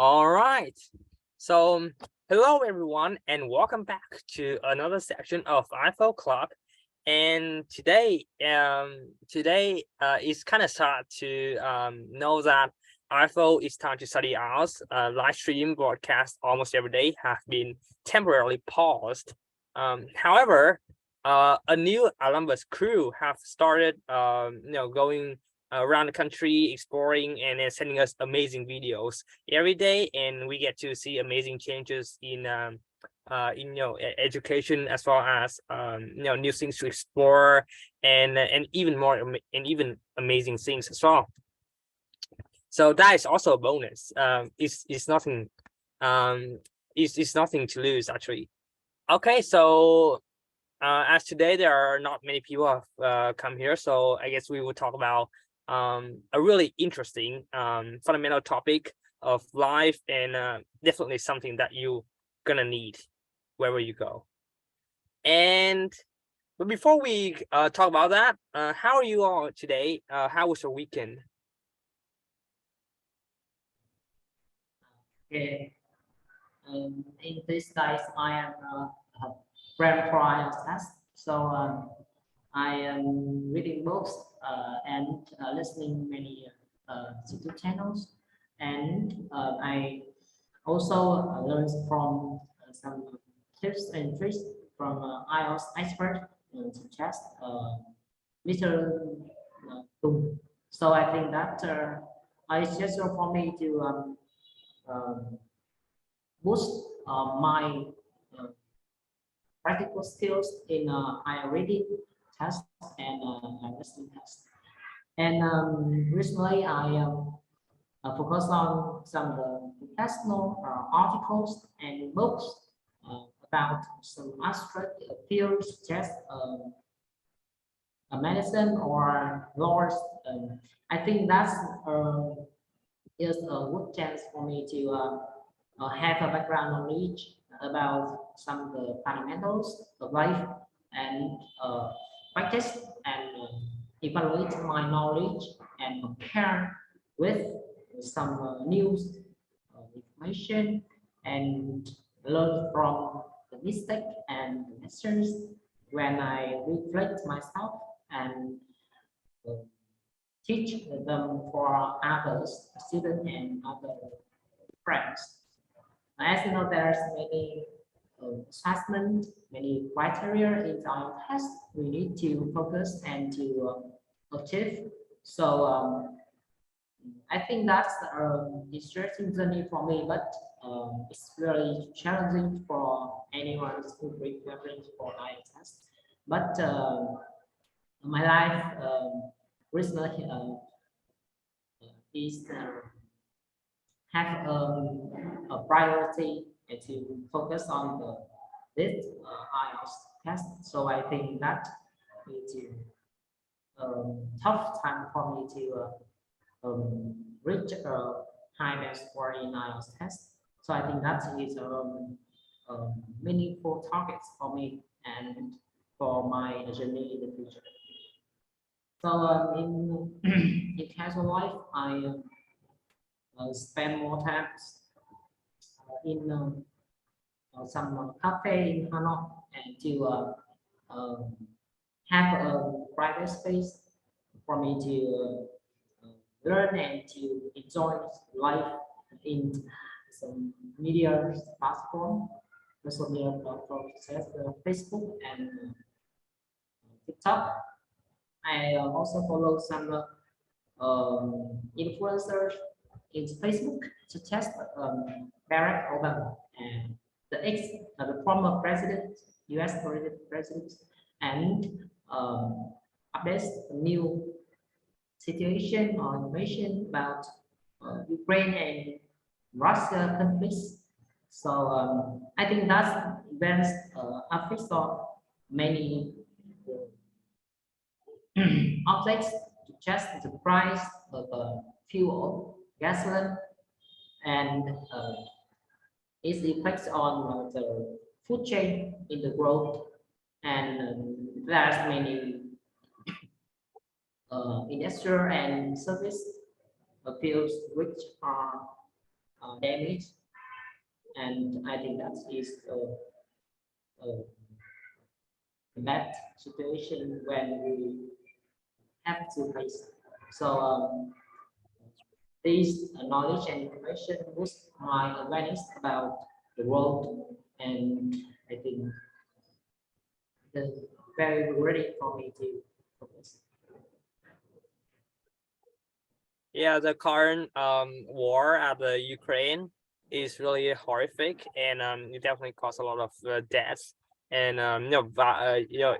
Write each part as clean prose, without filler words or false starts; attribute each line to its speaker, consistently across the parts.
Speaker 1: All right. So, hello everyone, and welcome back to another section of iPhone Club. And today it's kind of sad to know that iPhone is time to study hours. Live stream broadcast almost every day have been temporarily paused. However, a new Olympus crew have started, going around the country exploring and then sending us amazing videos every day, and we get to see amazing changes in education, as well as new things to explore, and even more and even amazing things as well. So that is also a bonus. It's nothing, it's nothing to lose actually. Okay, so as today there are not many people have come here, so I guess we will talk about a really interesting fundamental topic of life, and definitely something that you gonna need wherever you go. And but before we talk about that, how are you all today? How was your weekend?
Speaker 2: Okay. In this case, I am a grand prize test. So I am reading books and listening many YouTube channels, and I also learned from some tips and tricks from iOS expert such as Mr. Tung. So I think that it's just for me to um, boost my uh, practical skills in I reading test and listening test. And recently, I focus on some professional articles and books about some abstract fields, such as medicine or laws. I think that's is a good chance for me to have a background knowledge about some of the fundamentals of life and practice and evaluate my knowledge and compare with some news information and learn from the mistake and the lessons when I reflect myself and uh, teach them for others, students and other friends. As you know, there's many assessment, many criteria in our test. We need to focus and to achieve. So I think that's interesting journey for me, but it's really challenging for anyone who preparing for IELTS. But my life recently is have a priority to focus on this IELTS test. So I think that is a tough time for me to reach a high best score in IELTS test. So I think that is a meaningful target for me and for my journey in the future. So in casual life, I spend more time in some cafe in Hanoi and to have a private space for me to learn and to enjoy life in some media platform, social media platform such as Facebook and TikTok. I also follow some influencers in Facebook, such as Barack Obama and the former president, U.S. president, and updates new situation or information about Ukraine and Russia conflicts. So I think that's events affects on many objects, just the price of fuel, gasoline, and its effects on the food chain in the world. And there's many industrial and service fields which are damage, and I think that is a bad situation when we have to face. So this knowledge and information boost my awareness about the world, and I think it's very rewarding for me to focus.
Speaker 1: Yeah, the current war at the Ukraine is really horrific, and it definitely caused a lot of deaths. And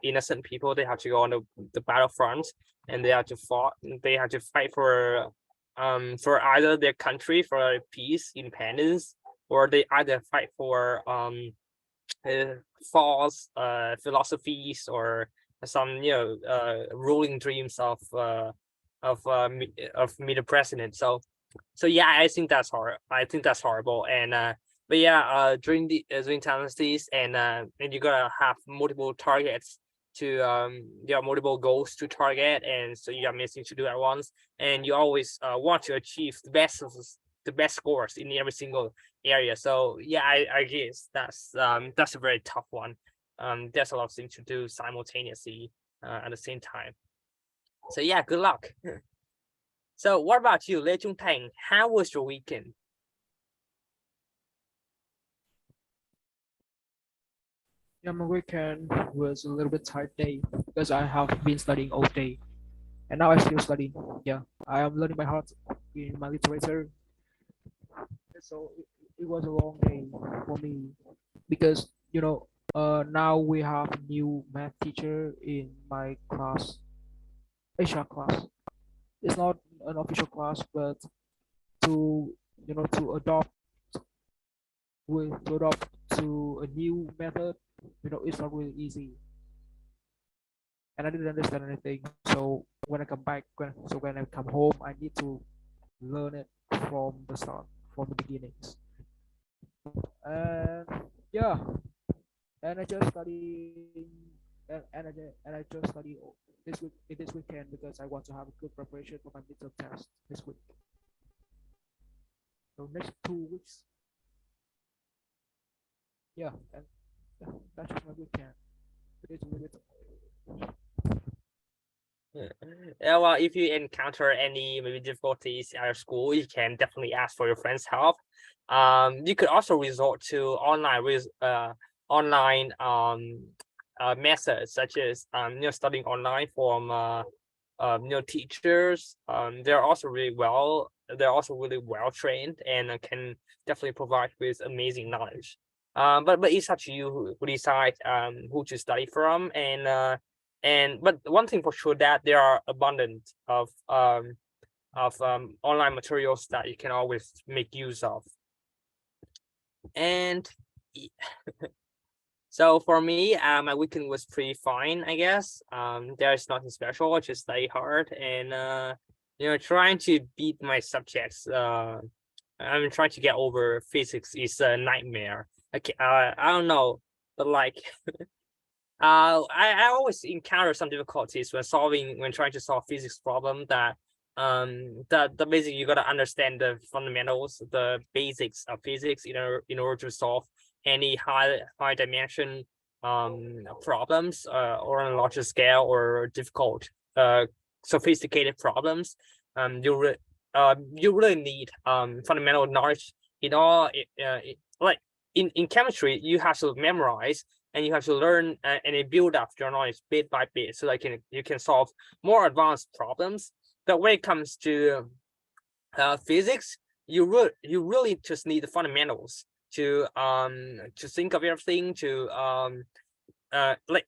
Speaker 1: innocent people, they have to go on the battlefront, and they have to fight for either their country, for peace, independence, or they either fight for false philosophies, or some ruling dreams of me the president. So yeah, I think that's horrible. And but yeah, during dynasties, and you gotta have multiple targets to multiple goals to target, and so you are missing to do at once, and you always want to achieve the best scores in every single area. So yeah, I guess that's a very tough one. There's a lot of things to do simultaneously at the same time. So yeah, good luck. So what about you, Lê Trung Thành? How was your weekend?
Speaker 3: Yeah, my weekend was a little bit tight day because I have been studying all day, and now I still studying. Yeah, I am learning by heart in my literature. So it was a long day for me because now we have new math teacher in my class, Asia class. It's not an official class, but to to adopt to a new method, it's not really easy, and I didn't understand anything. So when I come back, when I come home, I need to learn it from the start, from the beginnings. And yeah, and I just study and I just study this weekend because I want to have a good preparation for my midterm test this week. So next 2 weeks, yeah, and yeah, that's just my weekend. It's a little bit.
Speaker 1: Yeah, well, if you encounter any maybe difficulties at your school, you can definitely ask for your friends' help. You could also resort to online methods, such as studying online from teachers. They're also really well trained, and can definitely provide with amazing knowledge. But it's up to you who decide who to study from. And but one thing for sure, that there are abundant of online materials that you can always make use of. And so for me, my weekend was pretty fine, I guess. There's nothing special, just study hard, and trying to beat my subjects. I'm trying to get over physics is a nightmare. Okay, I don't know, but like I always encounter some difficulties when trying to solve physics problem, that the basic, you gotta understand the fundamentals, the basics of physics in order to solve any high dimension problems, or on a larger scale, or difficult sophisticated problems. You really need fundamental knowledge in all. Like in chemistry, you have to memorize, and you have to learn and build up your knowledge bit by bit, so that you can solve more advanced problems. But when it comes to physics, you really just need the fundamentals to think of everything, to like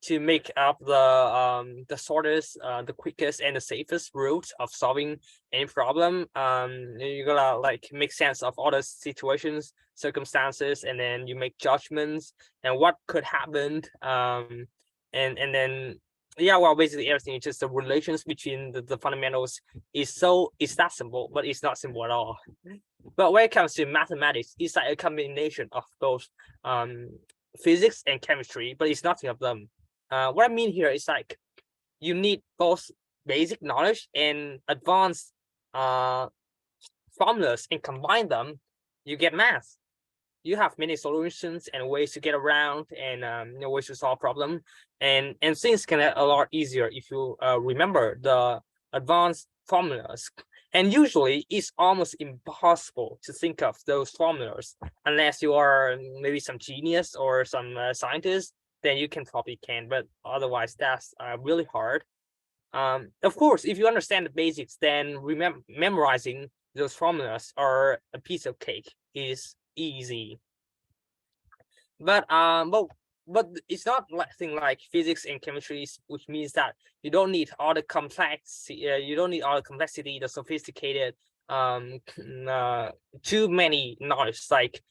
Speaker 1: to make up the shortest, the quickest, and the safest route of solving any problem. You gotta like make sense of all the situations, circumstances, and then you make judgments and what could happen. And then yeah, well, basically everything is just the relations between the fundamentals is that simple, but it's not simple at all. But when it comes to mathematics, it's like a combination of both physics and chemistry, but it's nothing of them. What I mean here is like you need both basic knowledge and advanced formulas and combine them, you get math. You have many solutions and ways to get around, and ways to solve problem, and things can get a lot easier if you remember the advanced formulas. And usually it's almost impossible to think of those formulas unless you are maybe some genius or some scientist. Then you probably can, but otherwise that's really hard. Of course, if you understand the basics, then memorizing those formulas are a piece of cake, is easy. But it's not thing like physics and chemistry, which means that you don't need all the complexity, the sophisticated, too many knowledge, like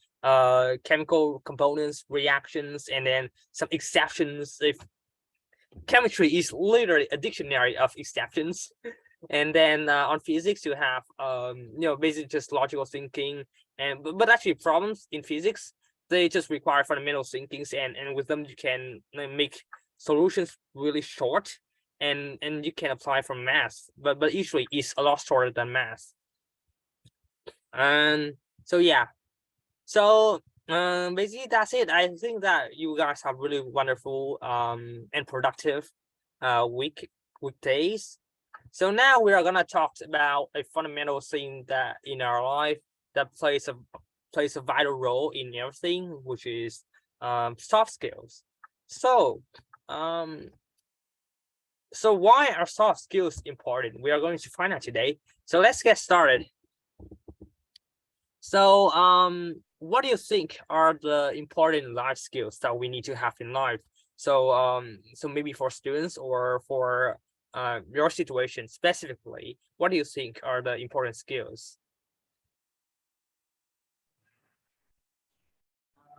Speaker 1: chemical components, reactions, and then some exceptions. If chemistry is literally a dictionary of exceptions. And then on physics you have basically just logical thinking, and but actually problems in physics, they just require fundamental thinkings, and with them you can make solutions really short, and you can apply from math, but usually it's a lot shorter than math. And so yeah, so basically that's it. I think that you guys have really wonderful and productive weekdays. So now we are gonna talk about a fundamental thing that in our life that plays a vital role in everything, which is soft skills. So so why are soft skills important? We are going to find out today. So let's get started. So what do you think are the important life skills that we need to have in life? So so maybe for students or for your situation specifically, what do you think are the important skills?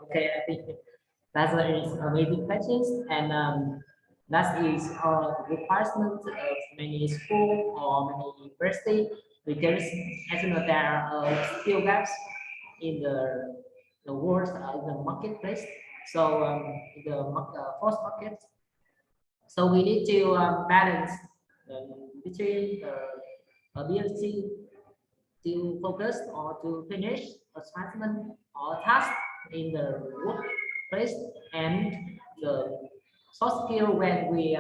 Speaker 2: Okay, I think that's a very good question, and that is a requirement of many school or many university, because as you know there are skill gaps in the world, in the marketplace. So in the first market, so we need to balance between the ability to focus or to finish assignment or task in the workplace, and the soft skill when we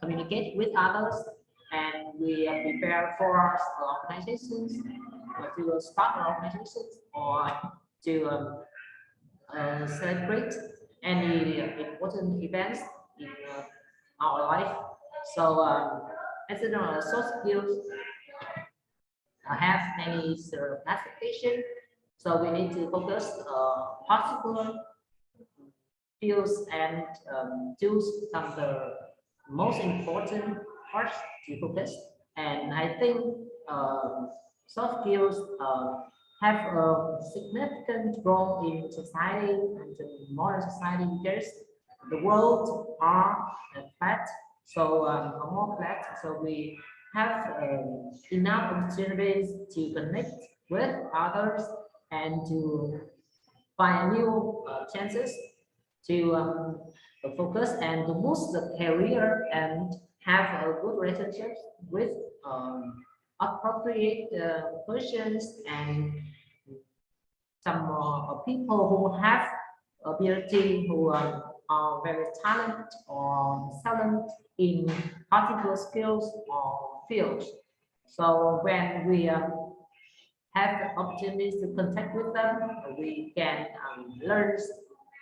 Speaker 2: communicate with others, and we prepare for our organizations, to start organizations, or to celebrate any important events in our life. So as you know, soft skills have many classification. So we need to focus possible fields and choose some of the most important parts to focus. And I think soft skills have a significant role in society and in modern society, because the world are flat, so more flat, so we have enough opportunities to connect with others and to find new chances to focus and to boost the career and have a good relationships with appropriate persons and some people who have ability, who are very talented or excellent in particular skills or fields. So when we have the opportunities to contact with them, we can learn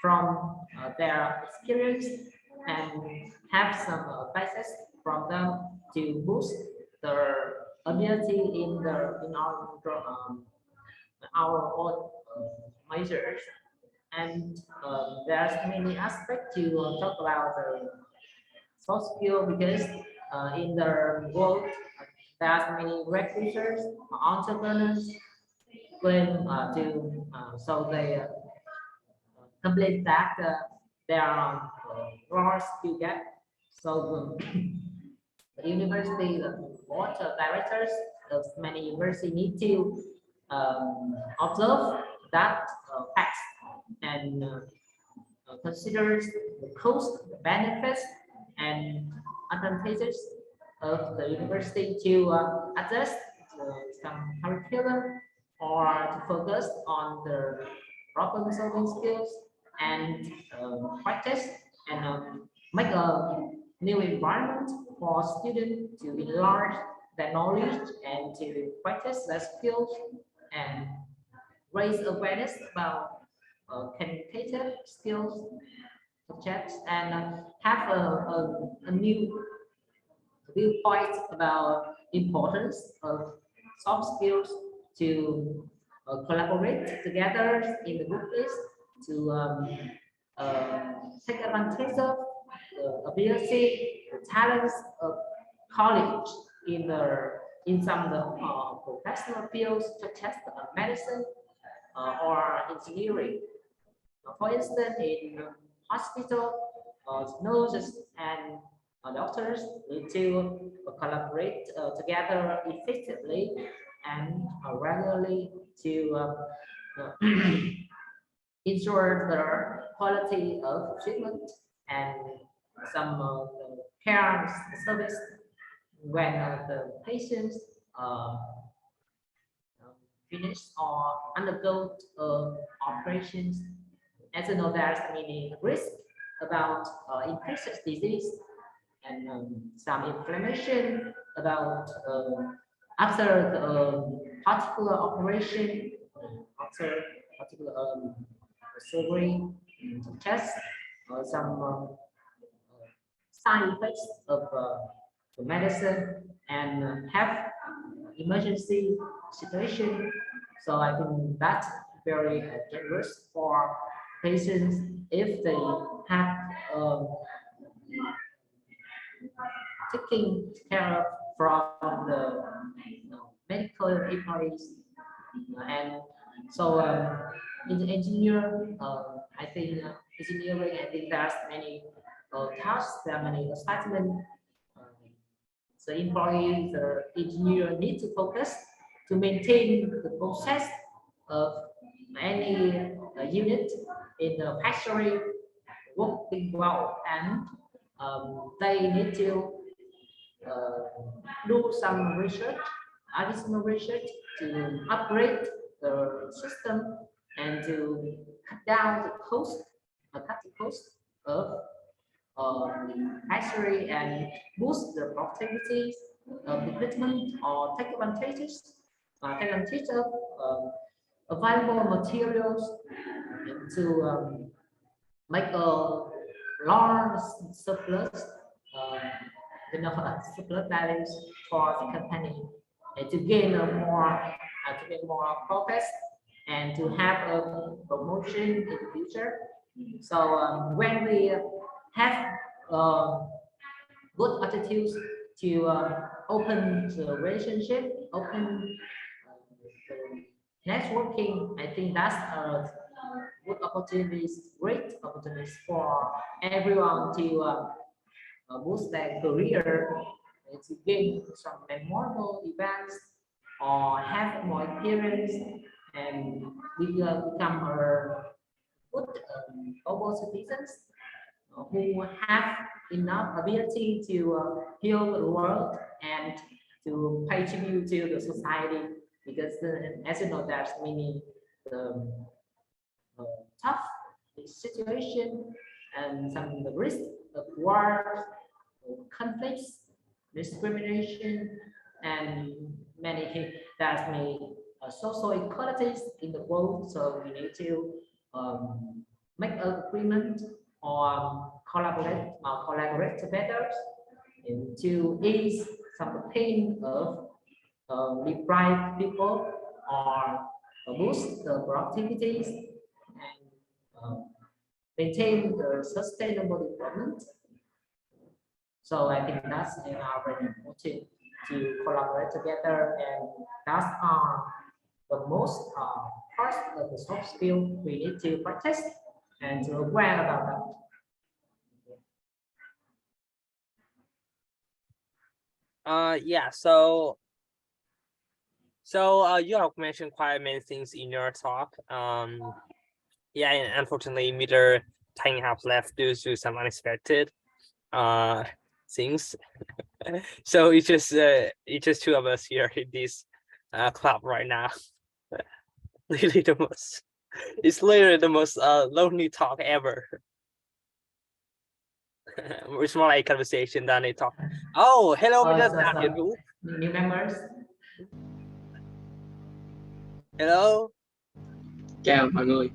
Speaker 2: from their experience and have some advices from them to boost their ability in our own measures. And there's many aspects to talk about the soft skill, because in the world there's many recruiters, entrepreneurs going to so they complete that there are raw skill gap. So the university, the board of directors of many universities need to observe that fact and considers the cost, the benefits, and advantages of the university to adjust some curriculum or focus on the problem solving skills and practice and make a new environment for students to enlarge their knowledge and to practice their skills and raise awareness about communicative skills subjects and have a new viewpoint about importance of soft skills to collaborate together in the group is to take advantage of the ability, the talents of colleagues in some of the professional fields such as medicine or engineering. For instance, in hospital, nurses and doctors need to collaborate together effectively and regularly to ensure the quality of treatment and some care service when the patients finish or undergo operations. As you know, there's many risks about infectious disease and some inflammation about after the particular operation, after particular surgery, test, some side effects of the medicine and have emergency situation. So I think that's very dangerous for patients if they have taking care of from the medical employees and so in the engineer I think engineering I think there's many tasks, there are many assignments the employee, the engineer need to focus to maintain the process of any unit in the factory working well and they need to do some research, additional research to upgrade the system and to cut down the cost, of factory and boost the productivity of the equipment or take advantage of available materials to make a large surplus surplus balance for the company and to gain more profits and to have a promotion in the future. So when we have good attitudes to open the relationship, open the networking, I think that's good opportunities, great opportunities for everyone to boost their career, to gain some memorable events or have more experience and become a good global citizens who have enough ability to heal the world and to pay tribute to the society because as you know there's many tough situation and some risk of war, conflicts, discrimination, and many there's many social inequalities in the world. So we need to make an agreement or collaborate together and to ease some of the pain of deprived people or boost the productivities and maintain the sustainable development. So I think that's very important to collaborate together, and that's the most part of the soft skill we need to practice and to aware about that.
Speaker 1: Yeah, you have mentioned quite many things in your talk. Yeah, and unfortunately Mr. Tang has left due to some unexpected things. So it's just two of us here in this club right now. Literally the most. It's literally the most lonely talk ever. It's more like a conversation than a talk. Oh, hello, Mr. Daniel Vũ.
Speaker 2: New members.
Speaker 1: Hello.
Speaker 4: Chào mọi người.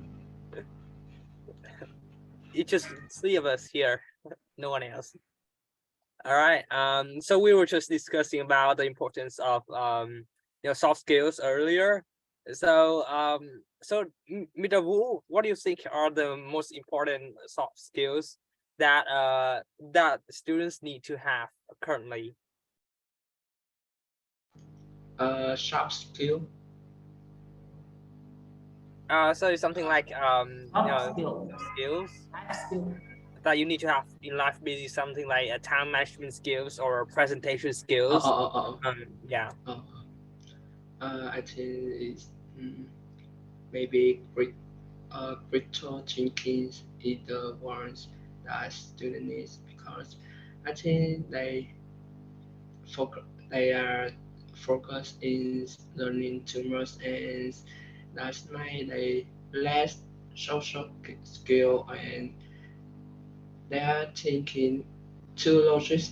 Speaker 1: It's just three of us here, no one else. All right. So we were just discussing about the importance of soft skills earlier. So Mr. Wu, what do you think are the most important soft skills that that students need to have currently?
Speaker 4: Soft skill.
Speaker 1: So it's something like
Speaker 2: Soft skill.
Speaker 1: skills
Speaker 2: Life skill.
Speaker 1: that you need to have in life, maybe something like a time management skills or presentation skills. Yeah.
Speaker 4: I think it's maybe critical thinking is the ones that student needs, because I think they are focused in learning too much, and that's why they less social skill, and they are thinking too logic.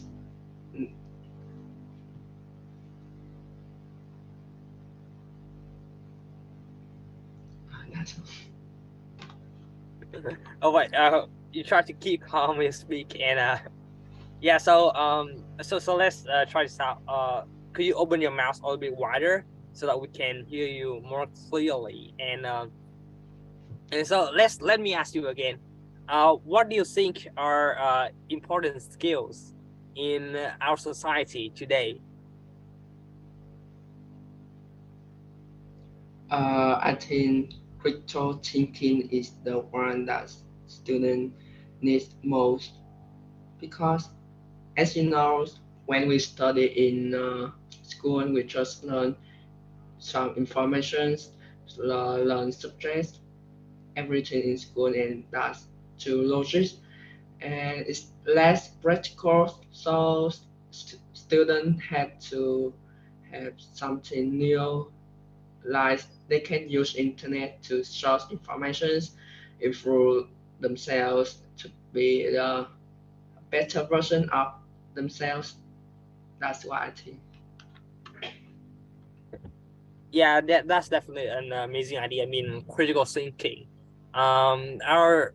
Speaker 4: That's
Speaker 1: Oh wait, you try to keep calm and speak, and yeah. So so let's try this out. Could you open your mouth a little bit wider so that we can hear you more clearly? And so let me ask you again. What do you think are important skills in our society today?
Speaker 4: I think critical thinking is the one that student needs most, because, as you know, when we study in school, we just learn some information, learn subjects, everything in school, and that's too logic, and it's less practical. So students have to have something new, like they can use internet to source information, improve themselves to be the better version of themselves. That's what I think.
Speaker 1: Yeah, that's definitely an amazing idea. I mean, critical thinking. Our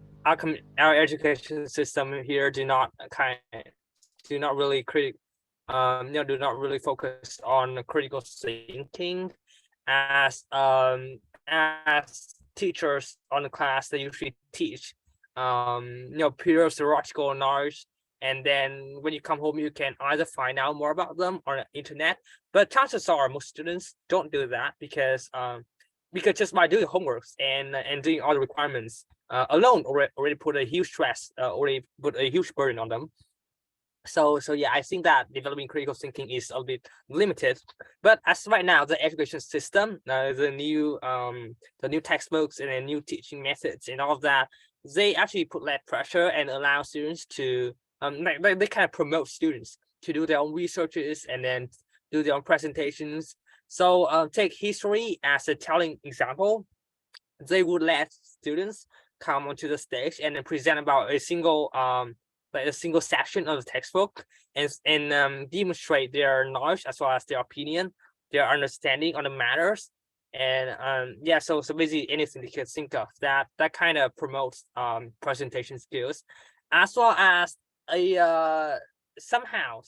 Speaker 1: education system here do not really do not really focus on critical thinking, as teachers on the class. They usually teach pure theoretical knowledge, and then when you come home you can either find out more about them on the internet, but chances are most students don't do that, because just by doing homeworks and doing all the requirements alone already put a huge stress, already put a huge burden on them. So yeah, I think that developing critical thinking is a bit limited. But as right now, the education system, the new textbooks and the new teaching methods and all of that, they actually put less pressure and allow students to they kind of promote students to do their own researches and then do their own presentations. So take history as a telling example. They would let students come onto the stage and then present about a single section of the textbook, and demonstrate their knowledge as well as their opinion, their understanding on the matters. And yeah, so basically anything you can think of that kind of promotes presentation skills, as well as somehow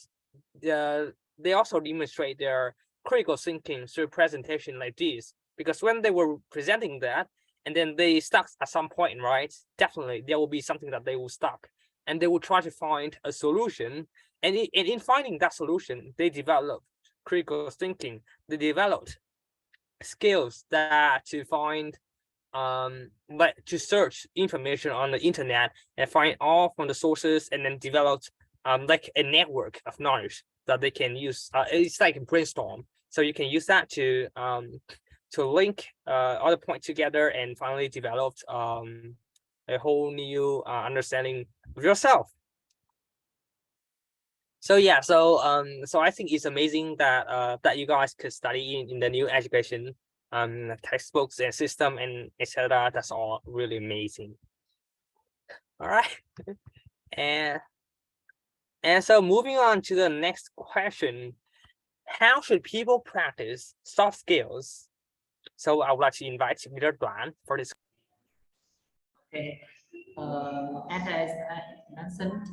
Speaker 1: they also demonstrate their critical thinking through presentation like this, because when they were presenting that and then they stuck at some point, right, definitely there will be something that they will stuck, and they will try to find a solution. And in finding that solution, they developed critical thinking. They developed skills that to find like to search information on the internet and find all from the sources, and then develop like a network of knowledge that they can use. It's like a brainstorm, so you can use that to link other points together and finally develop a whole new understanding of yourself. So yeah, so I think it's amazing that that you guys could study in the new education textbooks and system and etc. That's all really amazing. All right. And so moving on to the next question, how should people practice soft skills? So I would like to invite Peter Duan for this.
Speaker 2: Okay. As I mentioned,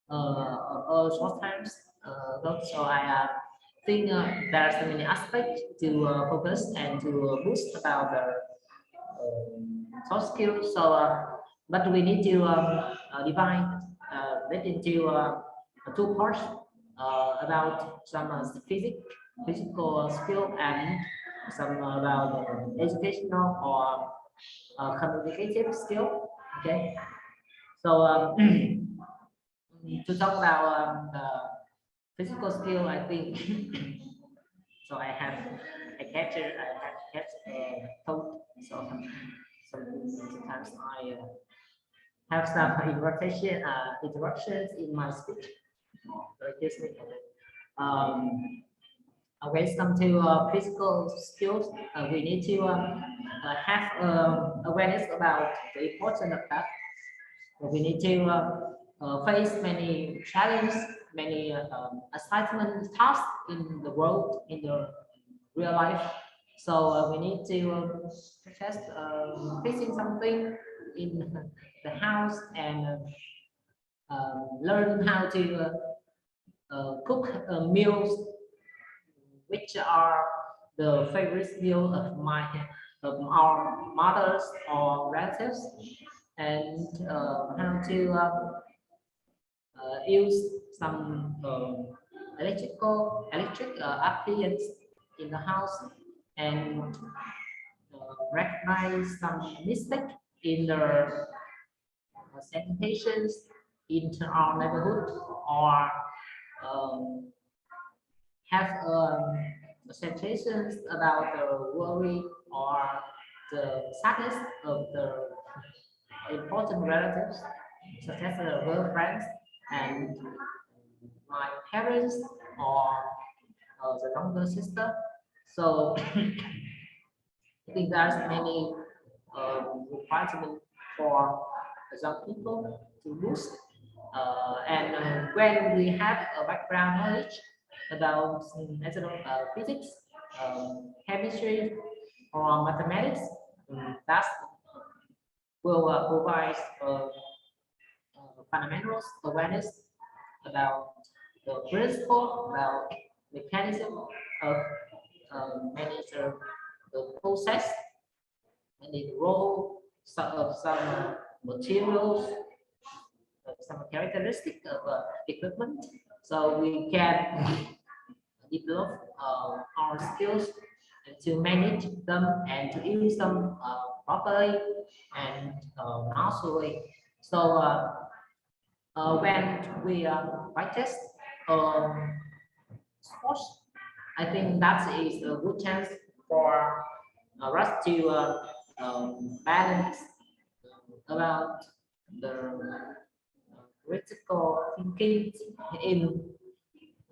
Speaker 2: short times ago, so I think there are so many aspects to focus and to boost about the soft skills. So, but we need to divide it into two parts about some physical skill and some about educational or communicative skill. Okay, so to talk about the physical skill, I think so. I have catch thought. So sometimes I have some interruptions in my speech. Excuse me. When it comes to physical skills, we need to have awareness about the importance of that. We need to face many challenges, many assignment tasks in the world, in the real life. So we need to just fixing something in the house and learn how to cook meals which are the favorite meal of our mothers or relatives, and how to use some electric appliance in the house and recognize some mistake in the sanitations in our neighborhood, or have sensations about the worry or the sadness of the important relatives, such as the girlfriends and my parents or the younger sister. So I think there's many requirements for young people to boost. And when we have a background knowledge about physics, chemistry, or mathematics, that will provide fundamental awareness about the principle, about mechanism of manage the process and the role of some materials, some characteristic of equipment, so we can develop our skills to manage them and to use them properly and masterfully. So when we practice sports, I think that is a good chance for us to balance about the critical thinking in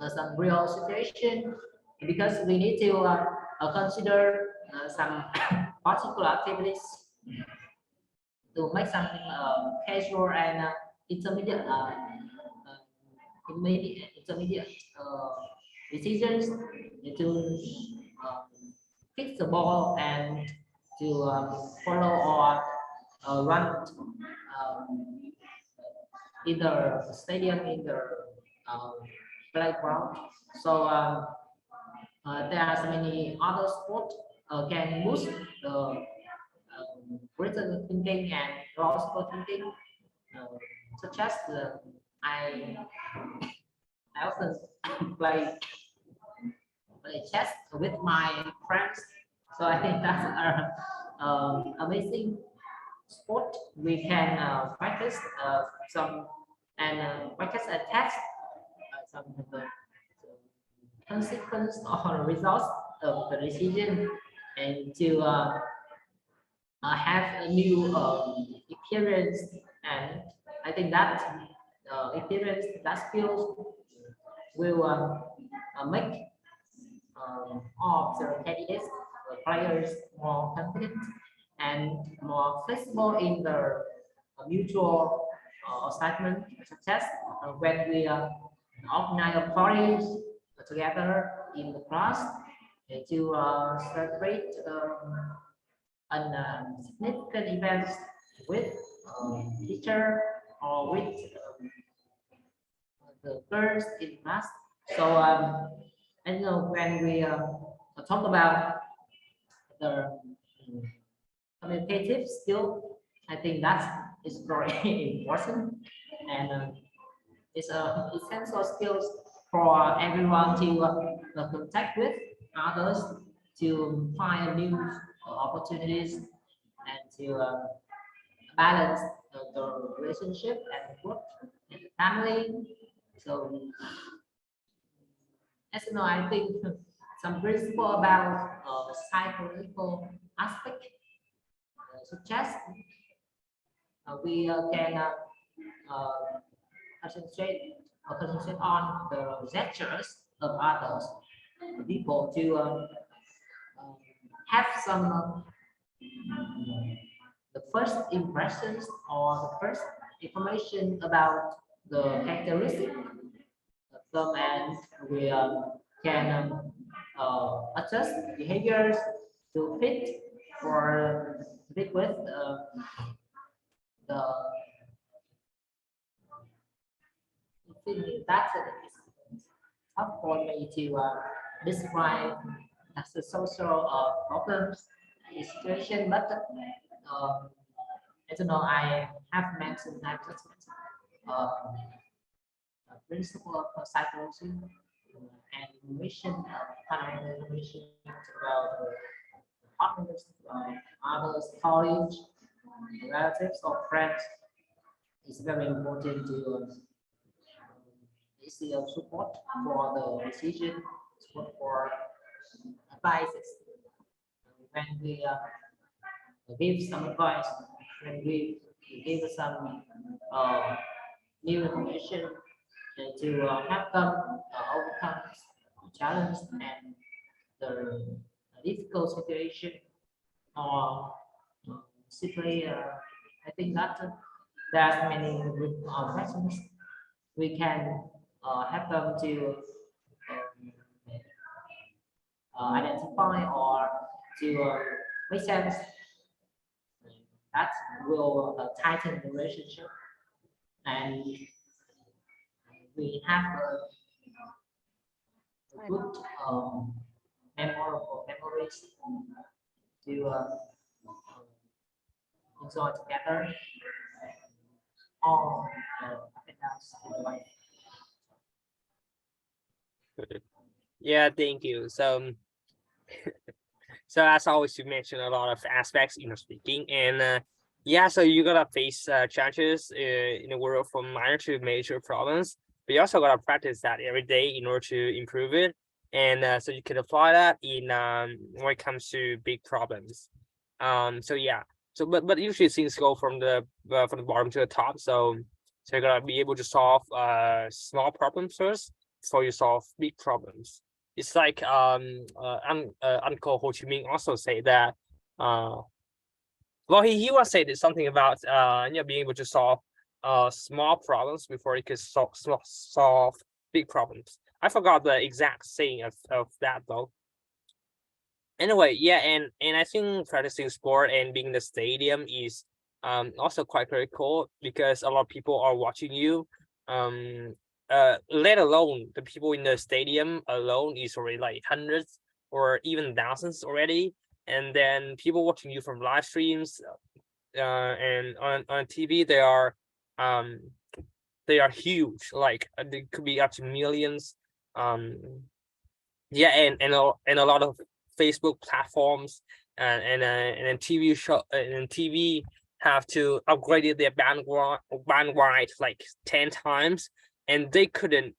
Speaker 2: some real situation, because we need to consider some particular activities to make some casual and intermediate decisions to fix the ball and to follow or run either stadium, either playground. So there are so many other sports can boost the critical thinking and logical thinking, such as I often play chess with my friends. So I think that's amazing sport. We can practice some and practice a test some of the consequence or results of the decision, and to have a new experience. And I think that experience, that skills will make of the candidates, the players more confident and more flexible in their mutual assignment success when we organize a parties together in the class to celebrate significant events with teacher or with the girls in class. So and when we talk about the communicative skill, I think that is very important and it's essential skills for everyone to contact with others, to find new opportunities and to balance the relationship and work and family. So as you know, I think some principle about psychological aspect suggest we can concentrate concentrate on the gestures of others, people to have some the first impressions or the first information about the characteristic of them, and we can adjust behaviors to fit or fit with the thing that is tough for me to describe as a social problems situation, but I don't know. I have mentioned I've just mentioned a principle of psychology and innovation, fundamental innovation about partners, others, colleagues, relatives, or friends. It's very important to receive support for the decision, support for advices. When we give some advice, when we give some new information to help them overcome challenge and the difficult situation, or simply I think that there's many good questions we can help them to identify or to make sense that will tighten the relationship, and we have a good memorable memories to enjoy together all happiness in life.
Speaker 1: Yeah, thank you. So as always, you mentioned a lot of aspects in your speaking, and yeah, so you're gonna face challenges in the world from minor to major problems, but you also gotta practice that every day in order to improve it, and so you can apply that in when it comes to big problems. So yeah, but usually things go from the bottom to the top, so you're gonna be able to solve small problems first before you solve big problems. It's like Uncle Ho Chi Minh also say that well he was saying something about being able to solve small problems before he could solve big problems. I forgot the exact saying of that though. Anyway, yeah, and I think practicing sport and being in the stadium is also quite very cool because a lot of people are watching you. Let alone the people in the stadium alone is already like hundreds or even thousands already, and then people watching you from live streams and on TV they are huge, like they could be up to millions. Yeah, and a lot of Facebook platforms and then TV show and TV have to upgrade their bandwidth like 10 times, and they couldn't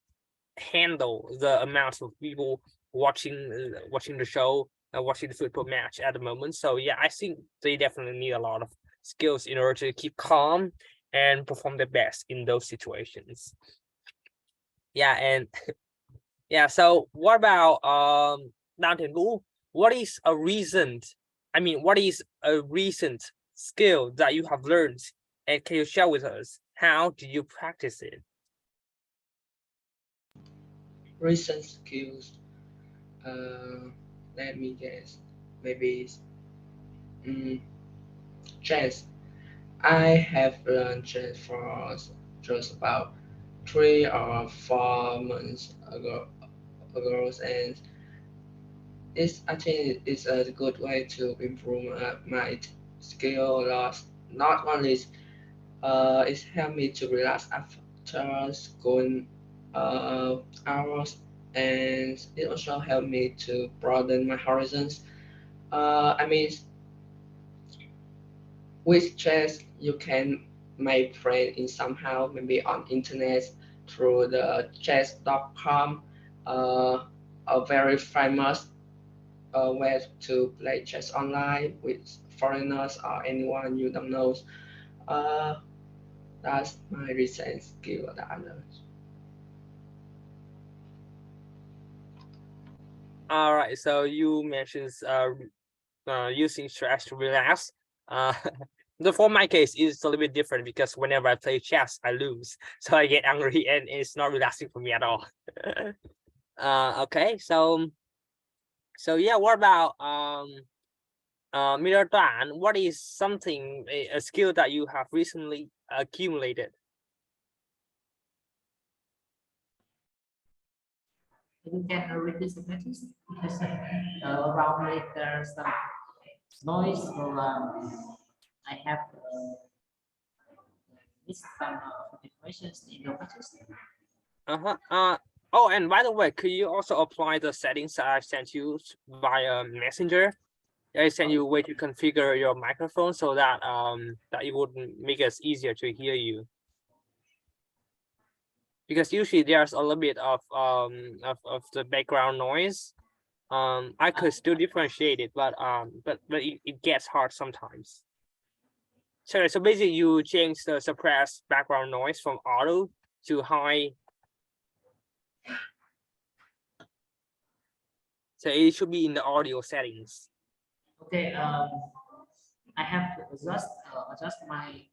Speaker 1: handle the amount of people watching the show, watching the football match at the moment. So yeah, I think they definitely need a lot of skills in order to keep calm and perform their best in those situations. Yeah, and yeah, so what about Đan Thiện Vũ, what is a recent skill that you have learned, and can you share with us how do you practice it?
Speaker 4: Recent skills. Let me guess. Maybe chess. I have learned chess for just about 3 or 4 months ago, and I think it's a good way to improve my skill loss. Not only it's helped me to relax after school hours, and it also helped me to broaden my horizons. I mean, with chess, you can make friends in somehow, maybe on internet through the chess.com, a very famous way to play chess online with foreigners or anyone you don't know. Uh, that's my recent skill that I learned.
Speaker 1: All right, so you mentioned using stress to relax. For my case, it's a little bit different because whenever I play chess, I lose, so I get angry, and it's not relaxing for me at all. Okay, so yeah, what about Mr. Dan? What is something a skill that you have recently accumulated?
Speaker 2: You can repeat the questions because around it there's some noise, so I have missed some of the questions in your questions.
Speaker 1: Oh, and by the way, could you also apply the settings that I sent you via Messenger? I sent you a way to configure your microphone so that that it would make us easier to hear you. Because usually there's a little bit of the background noise. I could still differentiate it, but it gets hard sometimes. So basically you change the suppressed background noise from auto to high. So it should be in the audio settings.
Speaker 2: Okay, I have to adjust my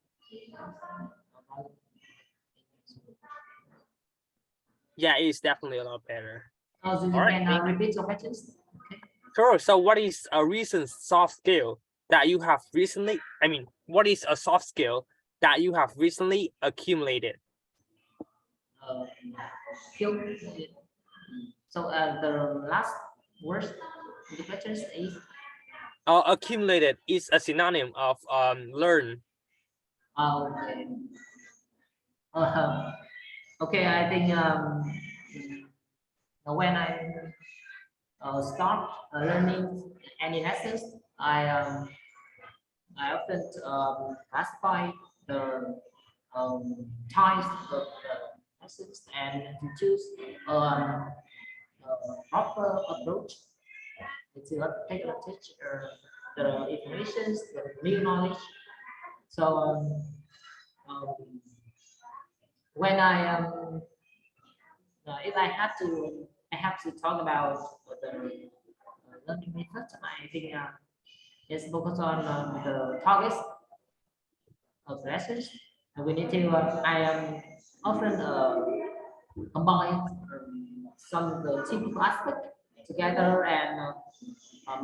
Speaker 1: Yeah, it's definitely a lot better.
Speaker 2: so you
Speaker 1: All right,
Speaker 2: can repeat your questions. Okay.
Speaker 1: sure. So what is a recent soft skill that you have recently, what is a soft skill that you have recently accumulated?
Speaker 2: Uh, skill. So the last word of the questions is
Speaker 1: Accumulated is a synonym of learn.
Speaker 2: okay. Okay, I think when I start learning any lessons, I often classify the types of lessons and to choose a proper approach to take advantage the information, the new knowledge. So um, when if I have to talk about the learning method. I think it's focused on the targets of lessons. And we need to. I am often combine some of the typical aspect together and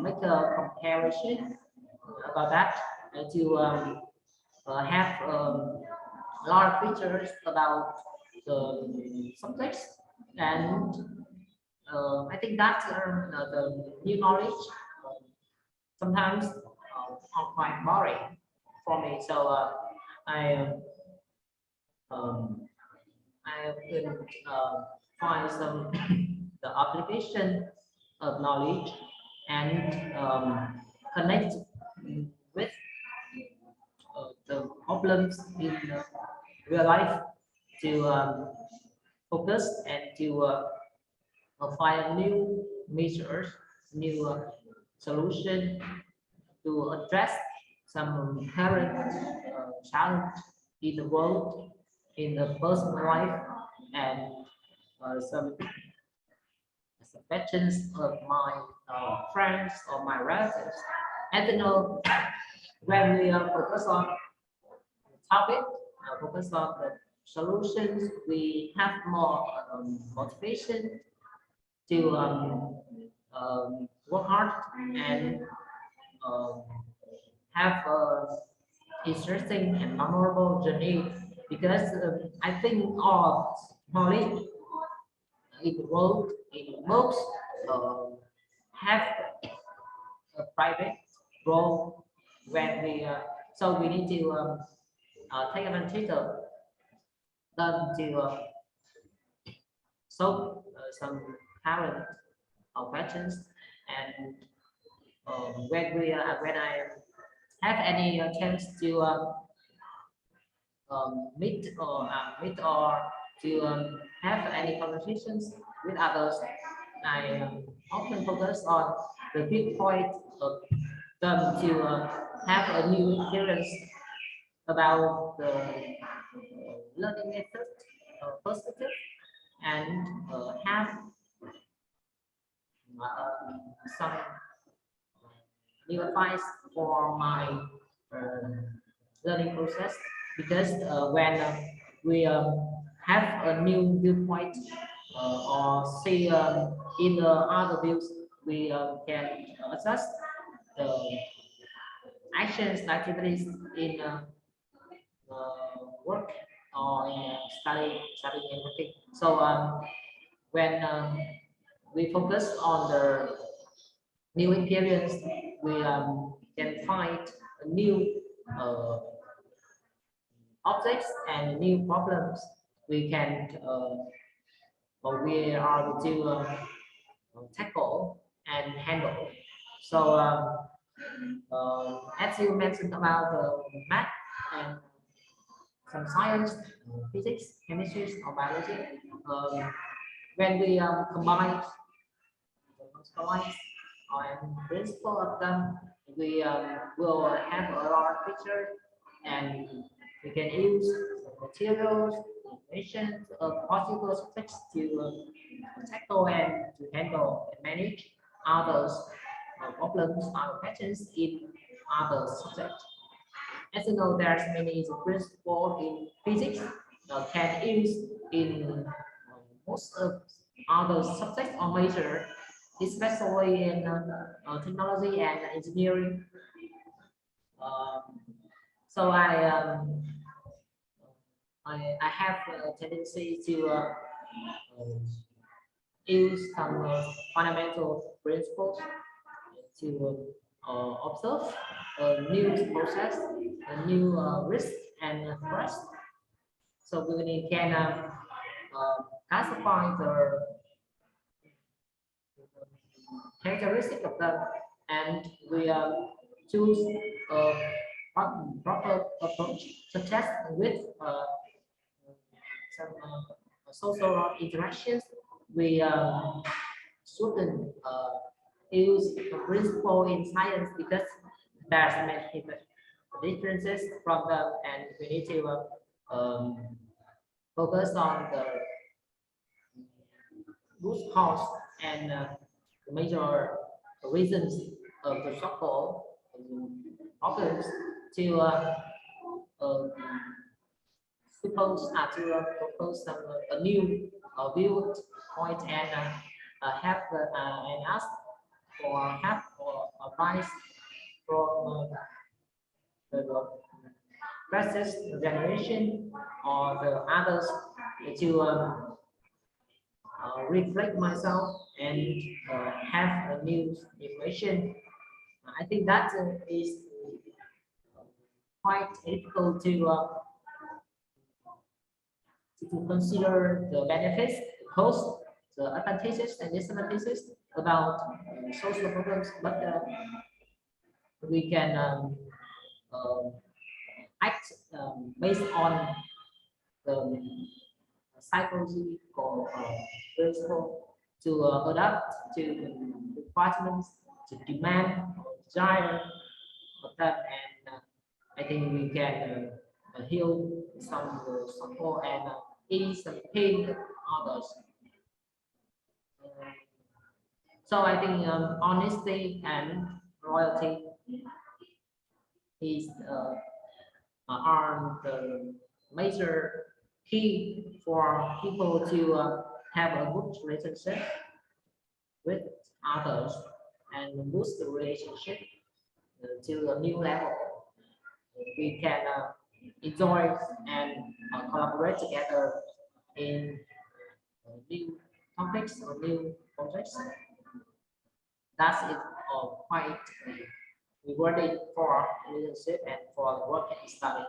Speaker 2: make a comparison about that to have a lot of features about the subjects and I think that the new knowledge sometimes are quite boring for me. So I um, I will find some the application of knowledge and connect with the problems in real life to focus and to find new measures, new solution to address some inherent challenge in the world, in the personal life, and some questions of my friends or my relatives. And you know, when we focus on the topic, focus on the solutions, we have more motivation to work hard and um, have a interesting and memorable journey because I think all knowledge in the world in most have a private role when we so we need to take advantage of them to solve some current questions and when I have any chance to meet or to have any conversations with others, I often focus on the viewpoint of them to have a new experience about the learning method perspective and have some new advice for my uh, learning process because when we have a new viewpoint or see in the other views, we can adjust the actions activities in work or in studying and working. So when we focus on the new experience, we can find a new objects and new problems we can or we are able to tackle and handle. So as you mentioned about math and some science, physics, chemistry, or biology, when we combine those points and principle of them, we will have a large picture and we can use materials, information of possible subjects to tackle and to handle and manage others problems, other questions in other subjects. As you know, there's many principles in physics can use in most of other subjects or major, especially in technology and engineering. So I have a tendency to use some fundamental principles to observe a new process, a new risk and threat. So we can classify the characteristic of them, and we choose a proper approach, such as with some social interactions. We shouldn't use the principle in science because there's many differences from them, and we need to focus on the root cause and the major reasons of the so-called problems to propose some a new viewpoint and have and ask for help or advice from the previous generation or the others to reflect myself and have a new information. I think that is quite difficult to consider the benefits, the cost, the advantages and disadvantages about social problems, but we can act based on the psychological principle to adapt to the requirements, to demand, desire of that, and I think we can heal some support and ease some pain of others. So I think honesty and loyalty is are the major key for people to have a good relationship with others and boost the relationship to a new level. We can enjoy and collaborate together in new topics or new projects. That's it quite rewarding for relationship and for work and study.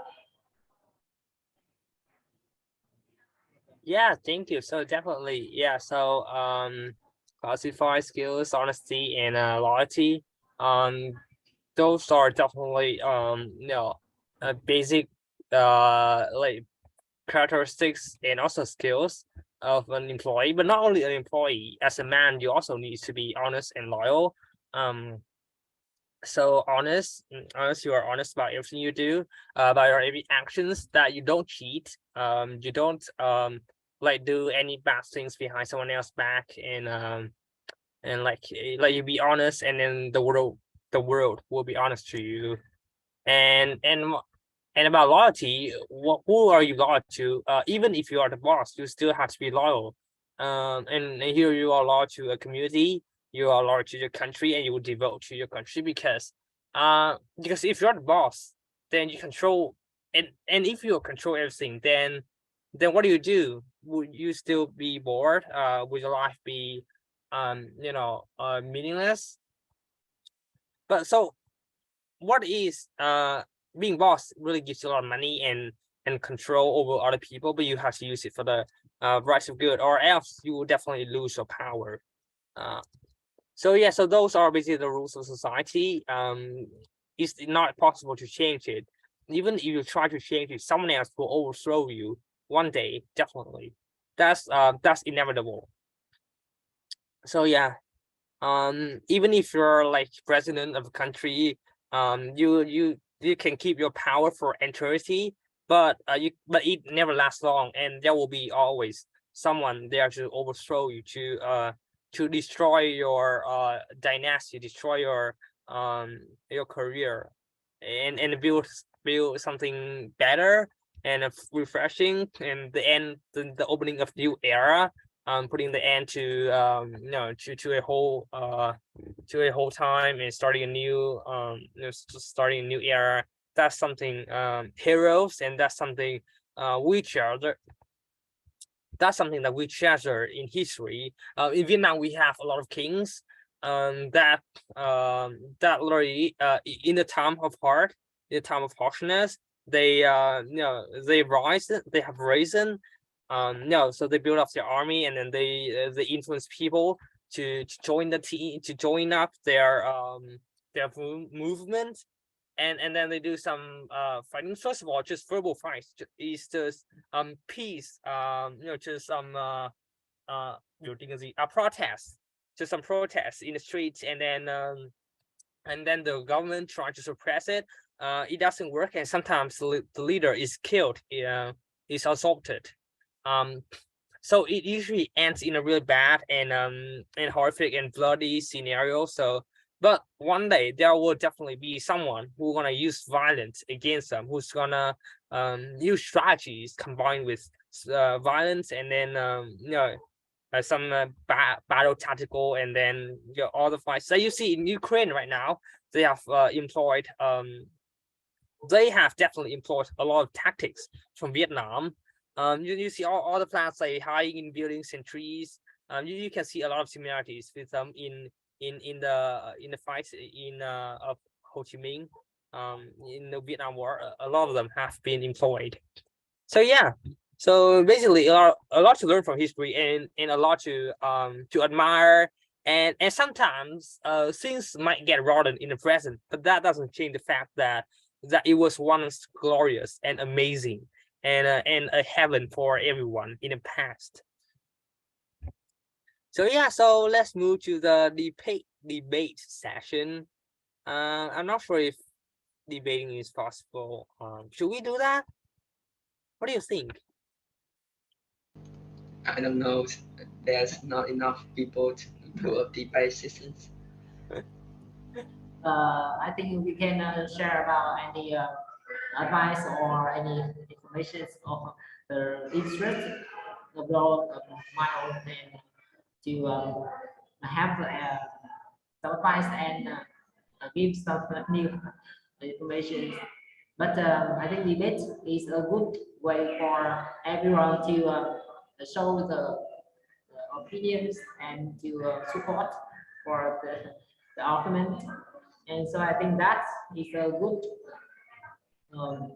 Speaker 1: Yeah, thank you. So definitely, yeah. So classify skills, honesty, and loyalty. Those are definitely basic like characteristics and also skills of an employee. But not only an employee, as a man, you also need to be honest and loyal. So honest, you are honest about everything you do, about your every actions, that you don't cheat, you don't like do any bad things behind someone else's back, and like you be honest, and then the world will be honest to you. And about loyalty, who are you loyal to? Even if you are the boss, you still have to be loyal. And here you are loyal to a community, you are loyal to your country, and you will devote to your country, because if you're the boss, then you control, and if you control everything, then what do? Would you still be bored? Would your life be meaningless? But so what is being boss really gives you a lot of money and control over other people, but you have to use it for the rights of good, or else you will definitely lose your power. So yeah, so those are basically the rules of society. It's not possible to change it. Even if you try to change it, someone else will overthrow you one day, definitely. That's inevitable. So yeah, even if you're like president of a country, you can keep your power for eternity, but it never lasts long, and there will be always someone there to overthrow you, to destroy your dynasty, destroy your career, and build something better and refreshing, and the opening of new era, putting the end to to a whole time, and starting a new starting a new era. That's something heroes, and that's something we treasure. That's something that we treasure in history. In Vietnam, we have a lot of kings that literally in the time of heart, in the time of harshness, they they have risen. So they build up their army, and then they influence people to join the team, to join up their movement, and then they do some fighting. First of all, just verbal fights. Is just peace, just some protests, just some protests in the streets, and then the government trying to suppress it. It doesn't work, and sometimes the leader is killed, is assaulted. So it usually ends in a really bad and horrific and bloody scenario. So, but one day there will definitely be someone who's gonna use violence against them, who's gonna use strategies combined with violence, and then some battle tactical, and then all the fights. So you see in Ukraine right now, they have they have definitely employed a lot of tactics from Vietnam. You see all the plants like hiding in buildings and trees. You can see a lot of similarities with them in the fights of Ho Chi Minh. In the Vietnam War, a lot of them have been employed. So yeah, so basically a lot to learn from history, and a lot to admire, and sometimes things might get rotten in the present, but that doesn't change the fact that it was once glorious and amazing, and a heaven for everyone in the past. So yeah, so let's move to the debate session. I'm not sure if debating is possible. Should we do that? What do you think?
Speaker 4: I don't know. There's not enough people to couple of debate sessions.
Speaker 2: I think we can share about any advice or any information of the interest about my own and to have some advice and give some new information. But I think debate is a good way for everyone to show the opinions and to support for the argument. And so I think that is a good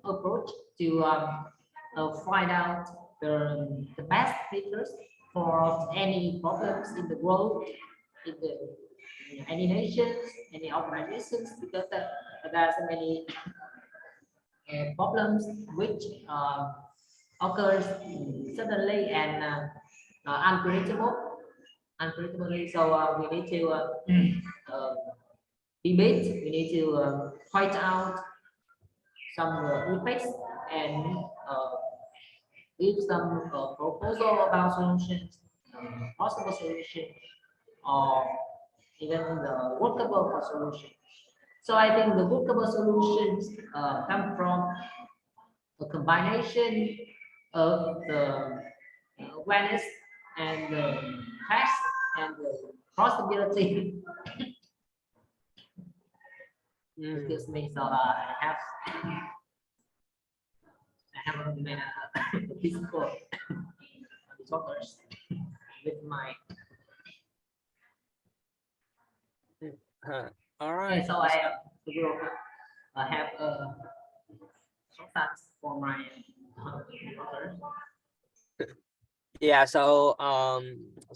Speaker 2: approach to find out the best features for any problems in the world, in the in any nations, any organizations, because there are so many problems which occurs suddenly and unpredictably. So we need to debate. We need to point out some effects and give some proposal about solutions, possible solution, or even the workable solution. So I think the workable solutions come from a combination of the awareness and the facts and the possibility. Excuse me, so I have a physical disorders with my.
Speaker 1: All right.
Speaker 2: So I will have sometimes for my disorders.
Speaker 1: Yeah, so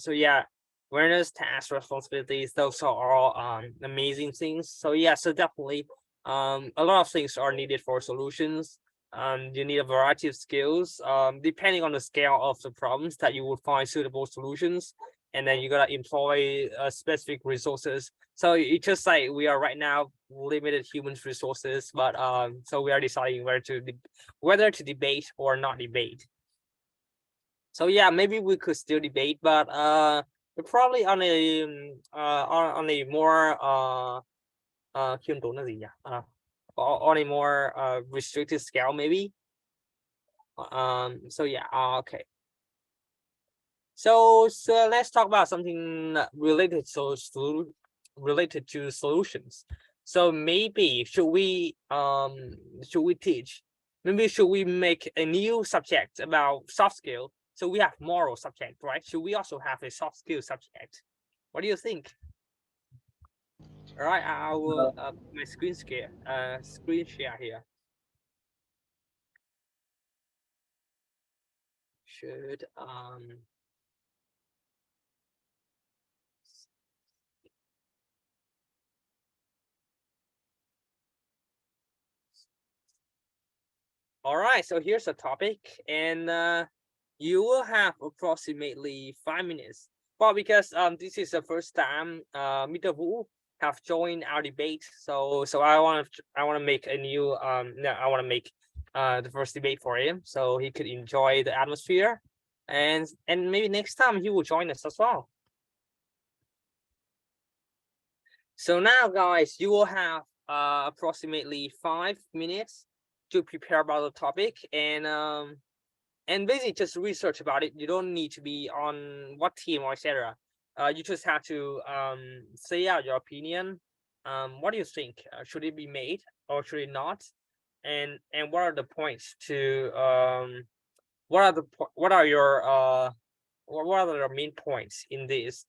Speaker 1: yeah, awareness, task, responsibilities, those are all amazing things. So yeah, so definitely a lot of things are needed for solutions. You need a variety of skills depending on the scale of the problems that you would find suitable solutions, and then you gotta employ specific resources. So it's just like we are right now limited human resources, but so we are deciding whether to debate or not debate. So yeah, maybe we could still debate, but we're probably on a more khiêm tốn là gì nhỉ? On a more restricted scale maybe. So yeah, okay. So let's talk about something related to solutions. So maybe should we teach? Maybe should we make a new subject about soft skill? So we have moral subject, right? Should we also have a soft skill subject? What do you think? All right, I will my screen share here. Should all right, so here's the topic, and you will have approximately 5 minutes. Well, because this is the first time Mr. Wu have joined our debate, so I want to make a new no, I want to make the first debate for him so he could enjoy the atmosphere, and maybe next time he will join us as well. So now, guys, you will have approximately 5 minutes to prepare about the topic, and basically just research about it. You don't need to be on what team or etc. You just have to say out your opinion. What do you think? Should it be made or should it not? And what are the points to what are your main points in this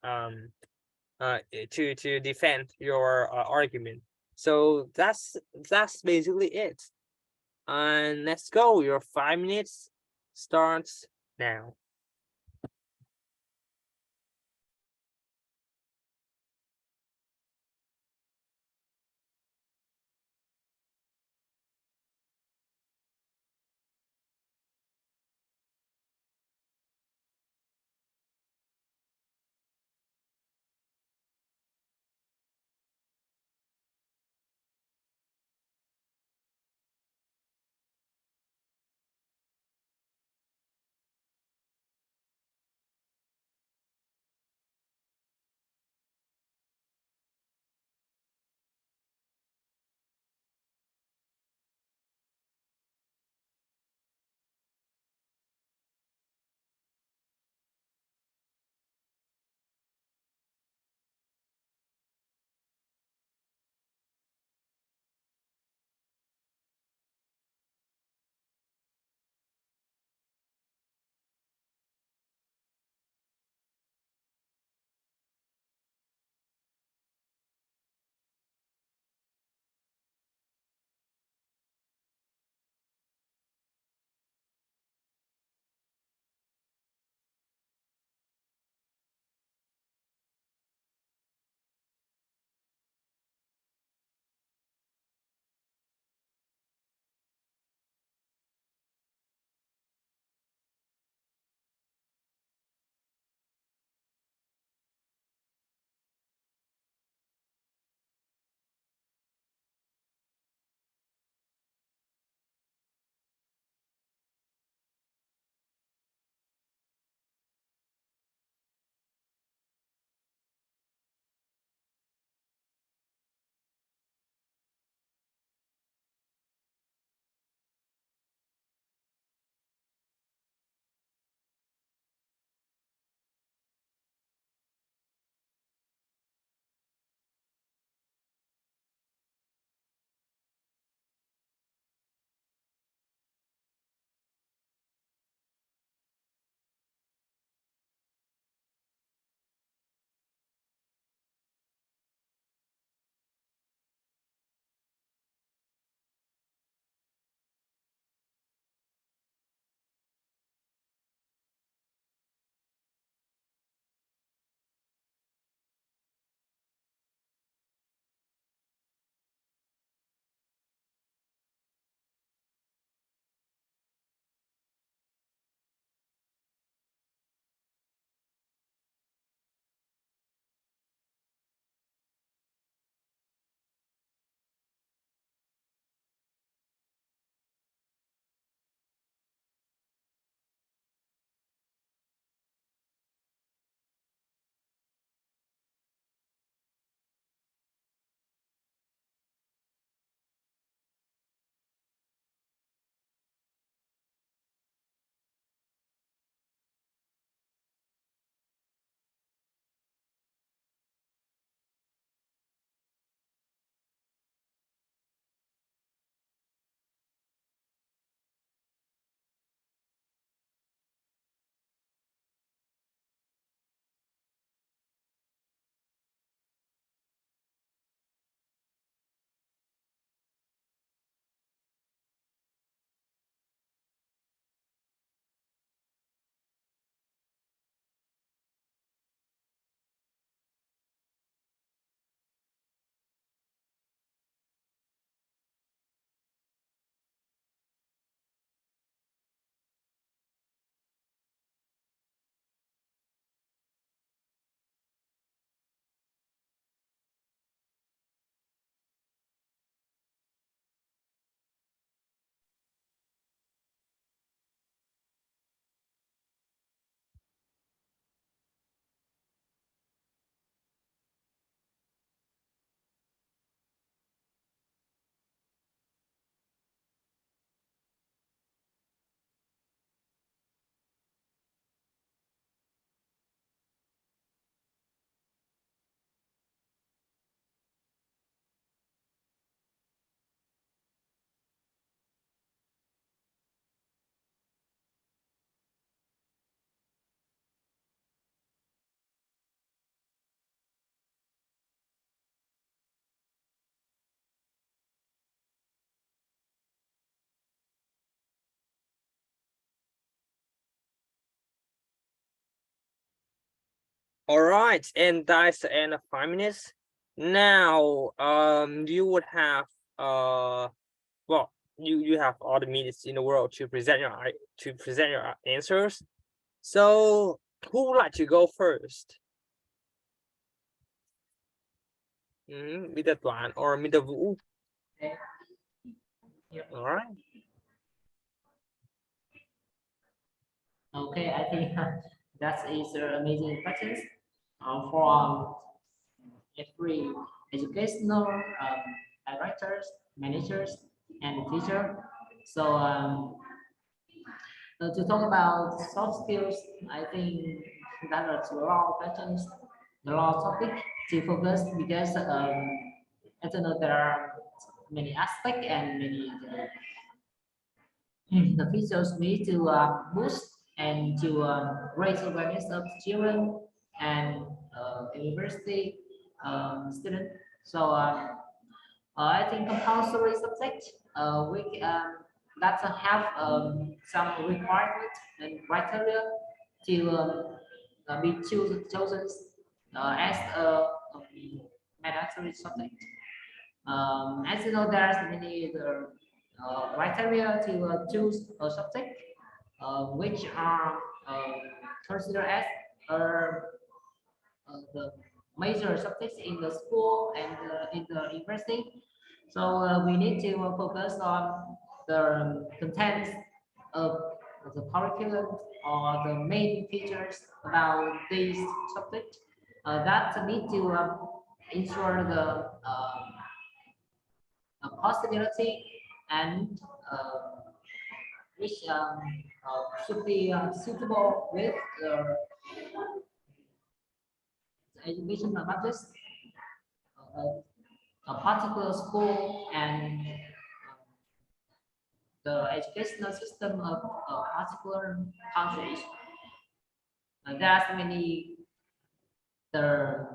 Speaker 1: to defend your argument? So that's basically it. And let's go. Your 5 minutes starts now. All right, and that's the end of 5 minutes. Now, you would have well, you have all the minutes in the world to present your answers. So, who would like to go first? Mr. Tuan or Mr. Vũ?
Speaker 2: Okay. Yep.
Speaker 1: All right.
Speaker 2: Okay, I think that is amazing questions for every educational directors, managers, and teacher. So to talk about soft skills, I think that is a lot of questions, a lot of topic to focus because I don't know there are many aspects and many the features need to boost and to raise awareness of children and university student. So I think compulsory subject we that have some requirement and criteria to be chosen as a mandatory subject. As you know, there's many criteria to choose a subject which are considered as the major subjects in the school and in the university. So we need to focus on the contents of the curriculum or the main features about these subjects that need to ensure the possibility and which should be suitable with the education budgets of a particular school and the educational system of particular countries. There are many the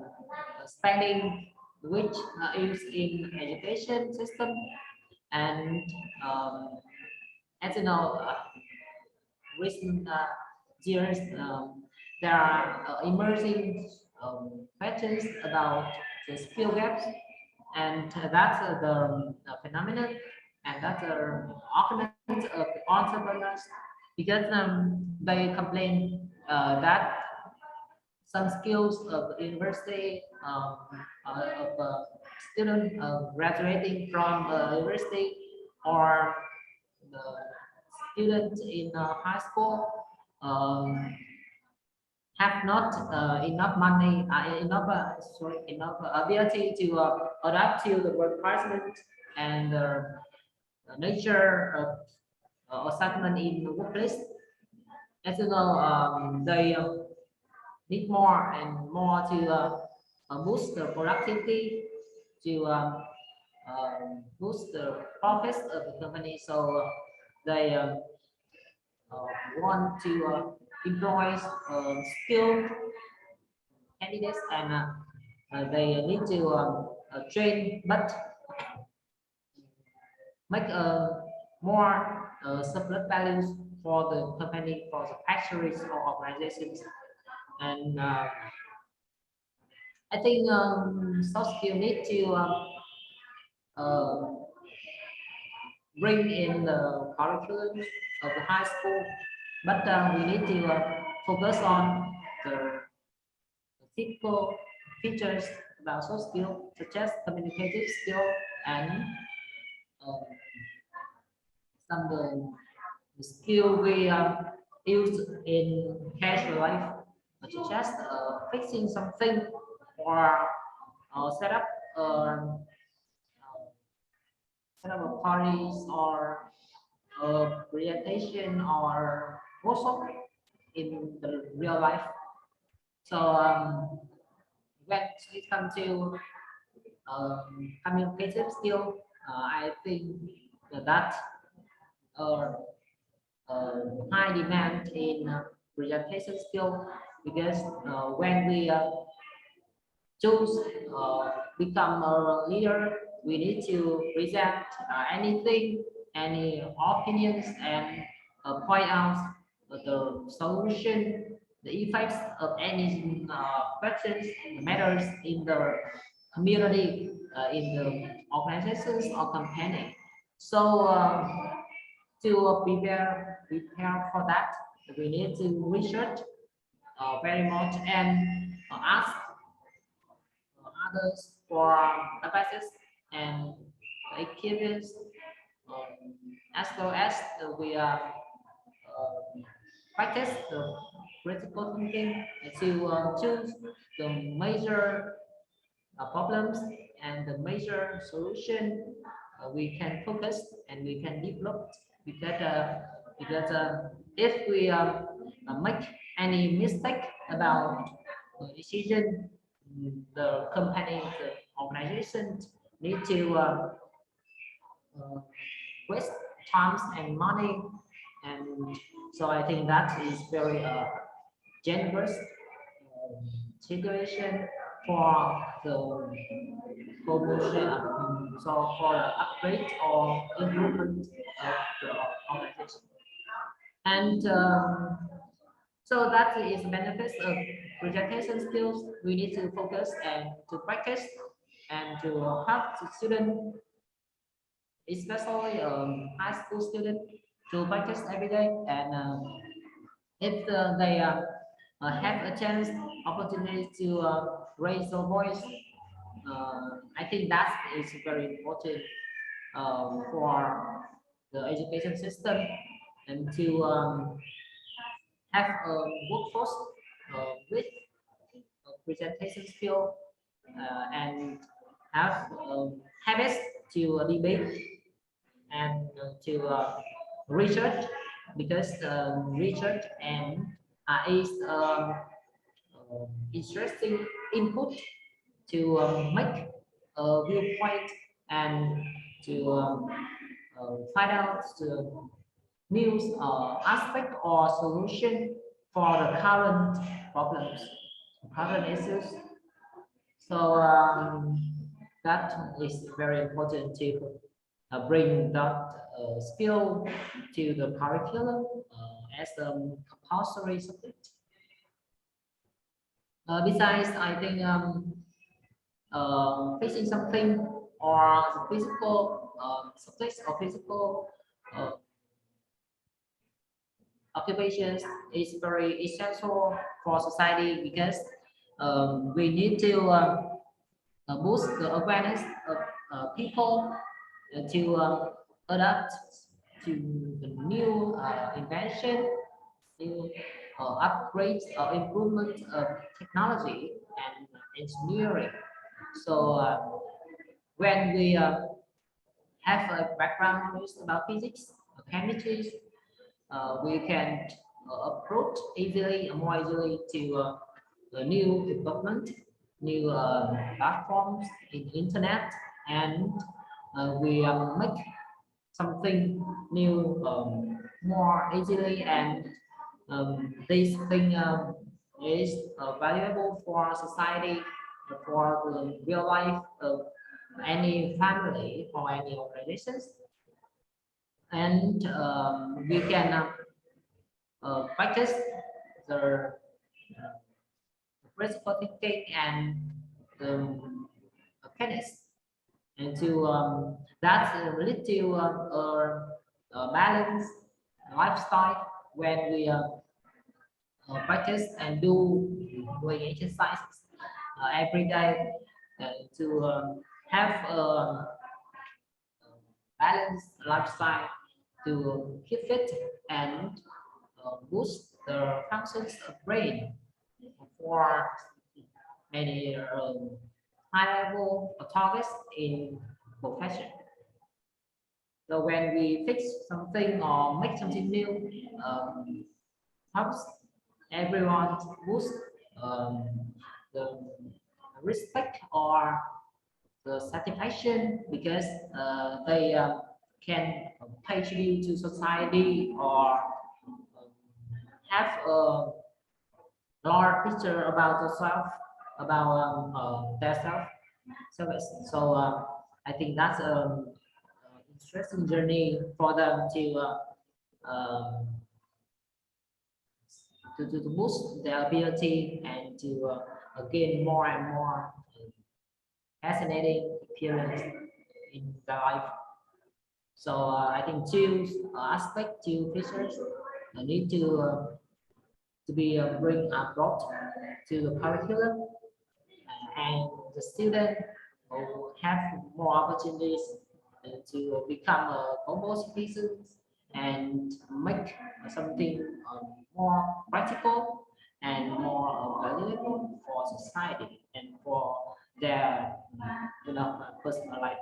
Speaker 2: spending which is in education system and as you know recent years there are emerging questions about the skill gaps and that's the phenomenon and that's the argument of the entrepreneurs because they complain that some skills of the university of student graduating from university or the students in high school um, have not enough money, enough ability to adapt to the work environment and the nature of assignment in the workplace. As you know, they need more and more to boost the productivity, to boost the profits of the company. So they want to employ skilled candidates and they need to train, but make more surplus values for the company, for the factories or organizations. And I think soft skill need to uh, bring in the curriculum of the high school, but we need to focus on the typical features about soft skill, such as communicative skill and uh, some the skill we use in casual life, such as fixing something or set up set up a parties or presentation or workshop in the real life. So when it comes to communicative skill, I think that uh, high demand in presentation skill because when we choose become a leader, we need to present anything, any opinions, and point out the solution the effects of any questions matters in the community, in the organizations or company. So to prepare for that, we need to research very much and ask others for advices and experience, as well as we practice the critical thinking to choose the major problems and the major solution we can focus and we can develop, because if we make any mistake about decision, the company, the organization need to waste times and money, and so I think that is very generous situation for the promotion, so for the upgrade or improvement of the organization. And so that is benefits of presentation skills. We need to focus and to practice and to help the student, especially high school student, to practice every day. And if they have a chance, opportunity to raise their voice, I think that is very important for the education system, and to have a workforce with presentation skill and have habits to debate and to research, because research and is interesting input to make a viewpoint and to find out the new aspect or solution for the current problems, current issues. So that is very important to bring that skill to the curriculum as a compulsory subject. Besides, I think facing something or the physical subjects or physical occupations is very essential for society, because we need to boost the awareness of people to adapt to the new invention, new upgrades or improvement of technology and engineering. So when we have a background knowledge about physics, chemistry, we can approach easily, more easily to the new development, new platforms in internet, and we make something new more easily, and this thing is valuable for society, for the real life of any family or any organizations. And we can practice the critical thinking and the mechanics, and to that lead to a balanced lifestyle when we practice and doing exercises every day to have a balanced lifestyle, to keep fit and boost the functions of brain for many high-level targets in profession. So when we fix something or make something new, helps everyone to boost the respect or the satisfaction, because they can pay tribute to society or have a large picture about themselves, about their self service. So I think that's an interesting journey for them to to boost their ability and to gain more and more fascinating experience in their life. So I think two aspects, two features need to be brought to the curriculum, and the student will have more opportunities to become a global citizens and make something more practical and more valuable for society and for their personal life.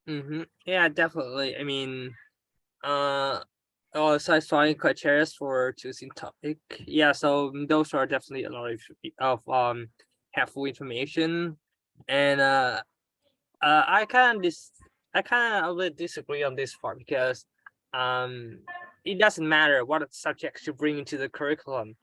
Speaker 2: Okay.
Speaker 1: Yeah, definitely. I mean, oh, satisfying criteria for choosing topic. Yeah, so those are definitely a lot of helpful information, and I kind of a little disagree on this part because um it doesn't matter what subjects you bring into the curriculum,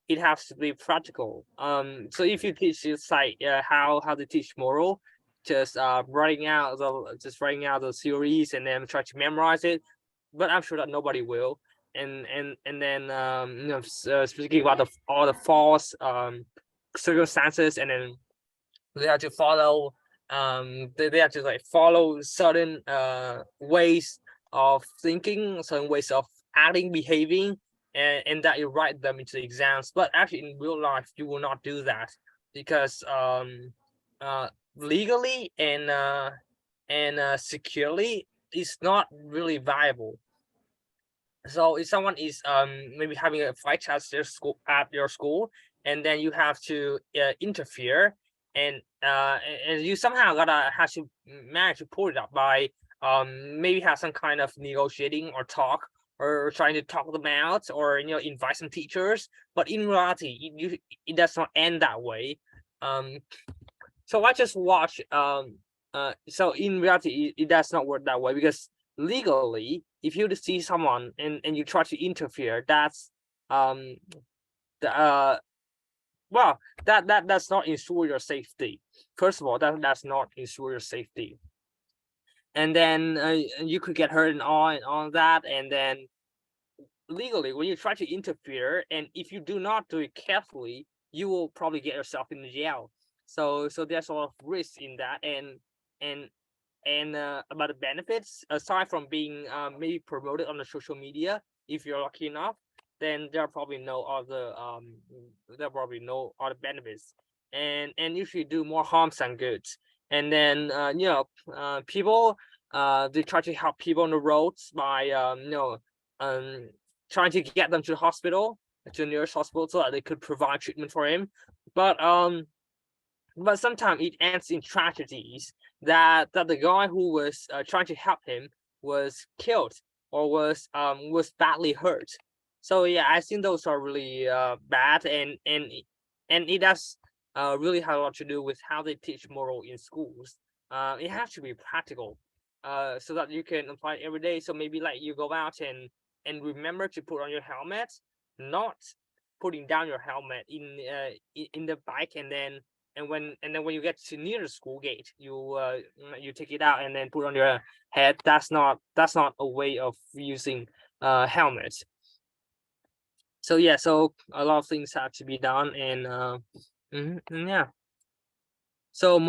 Speaker 1: it has to be practical. So if you teach this like how to teach moral, just writing out the theories and then try to memorize it, but I'm sure that nobody will. And then speaking about all the false circumstances, and then they have to follow they have to like follow certain ways of thinking, certain ways of acting, behaving, and that you write them into the exams. But actually in real life you will not do that because uh legally and securely it's not really viable. So if someone is maybe having a fight at your school, and then you have to interfere, and you somehow gotta have to manage to pull it up by maybe have some kind of negotiating or talk, or trying to talk them out, or invite some teachers. But in reality it does not end that way. um so I just watch so in reality it does not work that way, because legally if you see someone and you try to interfere, that's um the well that's not ensure your safety. First of all, that's not ensure your safety, and then you could get hurt and all that. And then legally when you try to interfere, and if you do not do it carefully, you will probably get yourself in the jail. So there's a lot of risk in that. And about the benefits, aside from being maybe promoted on the social media, if you're lucky enough, then there are probably no other benefits, and usually do more harms than goods. And then people they try to help people on the roads by um trying to get them to the hospital, to the nearest hospital, so that they could provide treatment for him. But sometimes it ends in tragedies, that the guy who was trying to help him was killed, or was badly hurt. So yeah, I think those are really bad, and it does really have a lot to do with how they teach moral in schools. It has to be practical, so that you can apply it every day. So maybe like you go out and remember to put on your helmet, not putting down your helmet in the bike, and then when you get to near the school gate, you take it out and then put on your head. That's not a way of using helmets. So yeah, so a lot of things have to be done, and yeah. So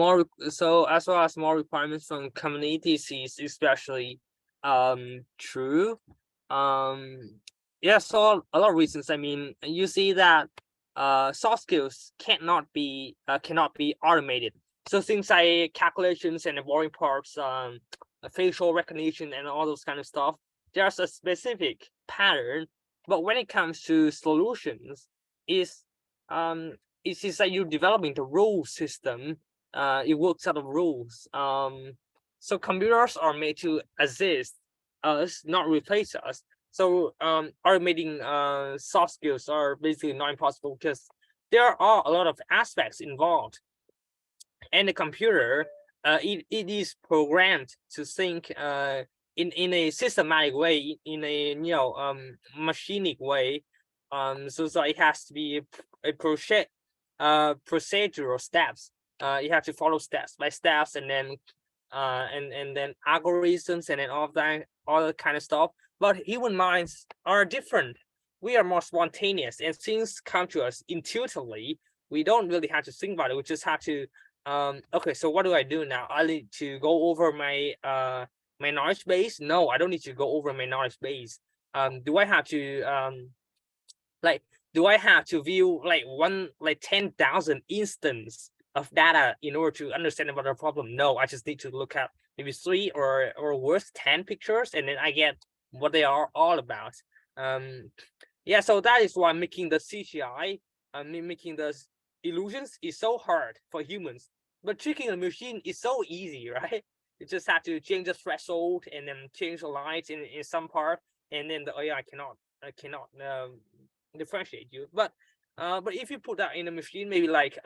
Speaker 1: as well as more requirements from communities is especially true. um yeah, so a lot of reasons. I mean, you see that soft skills cannot be automated. So things like calculations and the boring parts, facial recognition and all those kind of stuff, there's a specific pattern. But when it comes to solutions, is it is that you're developing the rule system. It works out of rules. So computers are made to assist us, not replace us. So automating soft skills are basically not impossible, because there are a lot of aspects involved, and the computer it is programmed to think in a systematic way, in a machinic way. So it has to be a procedural steps. You have to follow steps by steps, and then and then algorithms and then all that kind of stuff. But human minds are different. We are more spontaneous, and things come to us intuitively. We don't really have to think about it. We just have to okay, so what do I do now? I need to go over my my knowledge base. No, I don't need to go over my knowledge base. Do I have to like do I have to view like 10,000 instance of data in order to understand about the problem? No, I just need to look at maybe 3 or worse 10 pictures, and then I get what they are all about. Yeah, so that is why making the CGI making the illusions is so hard for humans, but tricking a machine is so easy, right? You just have to change the threshold and then change the light in some part, and then the AI cannot differentiate you. But if you put that in a machine, maybe like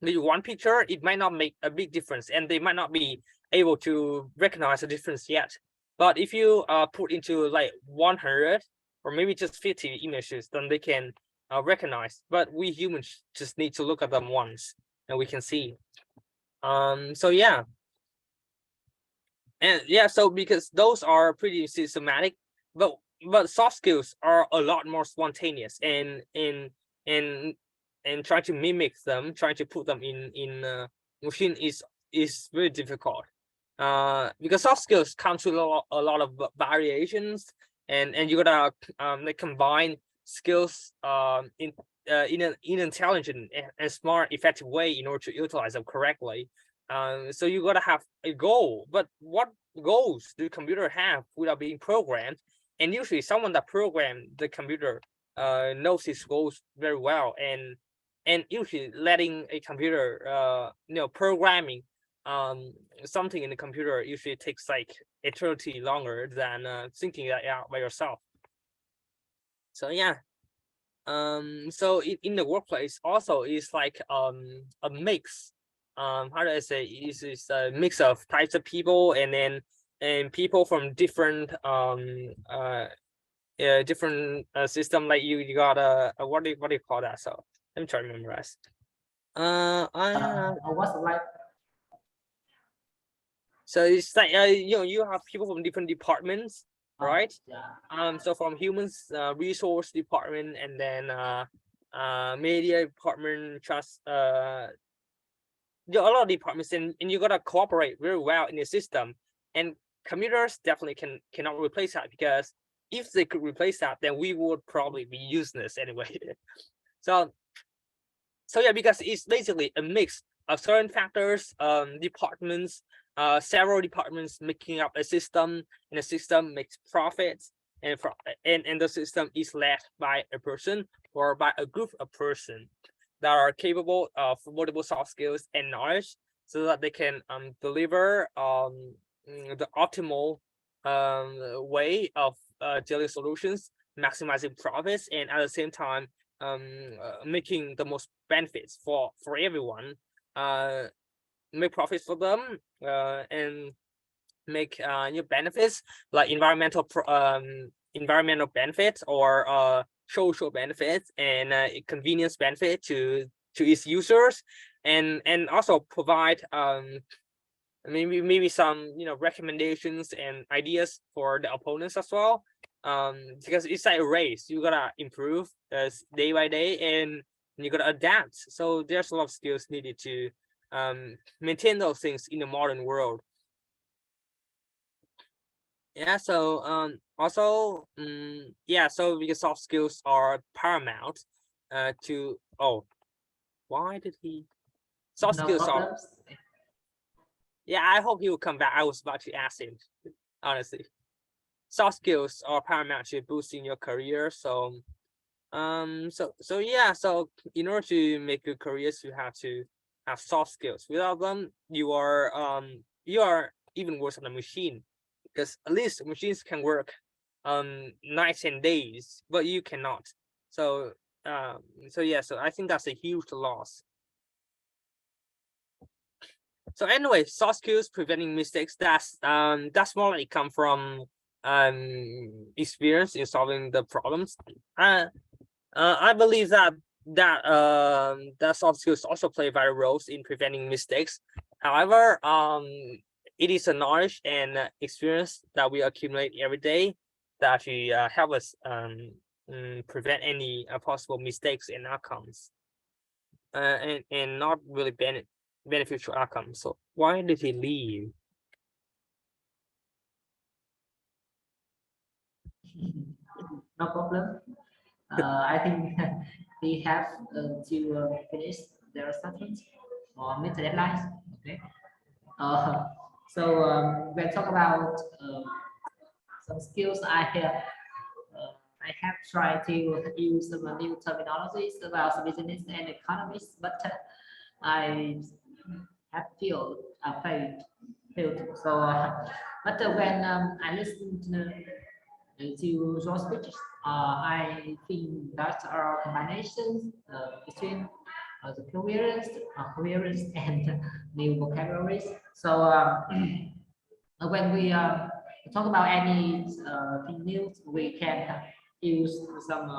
Speaker 1: maybe one picture, it might not make a big difference, and they might not be able to recognize the difference yet. But if you put into like 100 or maybe just 50 images, then they can recognize. But we humans just need to look at them once and we can see. So yeah. And yeah, so because those are pretty systematic, but soft skills are a lot more spontaneous, and trying to mimic them, trying to put them in machine is very difficult. Because soft skills comes with a lot of variations, and you gotta like combine skills in an intelligent and smart, effective way in order to utilize them correctly. So you gotta have a goal, but what goals do computer have without being programmed? And usually someone that programmed the computer knows his goals very well, and usually letting a computer programming something in the computer usually takes like eternity longer than thinking that out by yourself. So yeah. So in the workplace also is like a mix. How do I say, is a mix of types of people, and people from different different system. Like you got a what do you call that? So let me try to memorize.
Speaker 2: What's like
Speaker 1: So it's like you have people from different departments, right?
Speaker 2: yeah.
Speaker 1: So from humans resource department, and then media department, trust there are a lot of departments, and you gotta cooperate very well in the system. And computers definitely cannot replace that, because if they could replace that, then we would probably be useless anyway. So yeah, because it's basically a mix of certain factors, departments, several departments making up a system, and the system makes profits, and the system is led by a person or by a group of person that are capable of multiple soft skills and knowledge, so that they can deliver the optimal way of dealing solutions, maximizing profits, and at the same time making the most benefits for everyone, make profits for them, and make new benefits like environmental benefits, or social benefits, and convenience benefit to its users, and also provide maybe some recommendations and ideas for the opponents as well, because it's like a race. You gotta improve day by day, and you gotta adapt. So there's a lot of skills needed to maintain those things in the modern world. Yeah, so also yeah, so because soft skills are paramount to why did he soft
Speaker 2: No
Speaker 1: skills are
Speaker 2: problems.
Speaker 1: yeah, I hope he will come back. I was about to ask him, honestly. Soft skills are paramount to boosting your career. So so yeah, so in order to make good careers, you have to have soft skills. Without them, you are even worse than a machine, because at least machines can work nights and days, but you cannot. So so yeah, so I think that's a huge loss. So anyway, soft skills preventing mistakes, that's more likely come from experience in solving the problems. I believe that soft skills also play vital roles in preventing mistakes, However, it is a knowledge and experience that we accumulate every day that actually help us prevent any possible mistakes and outcomes, and not really beneficial outcomes. So why did he leave?
Speaker 2: No problem. I think we have to finish their sentence or meet the deadlines. Okay. So when talk about some skills I have tried to use some new terminologies about business and economics, but I have failed. So, but when I listen to your speeches, I think that are combinations between the coherence and new vocabularies. So when we talk about any thing new, we can use some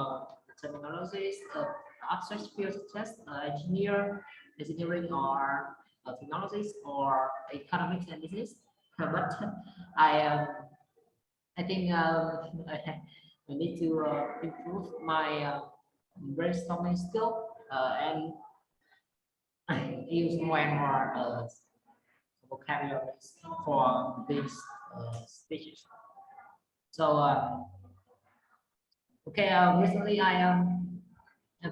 Speaker 2: terminologies of abstract fields such as engineering, or technologies, or economics and business. But I I think I need to improve my brainstorming skill and use more and more vocabularies for these speeches. So okay, recently I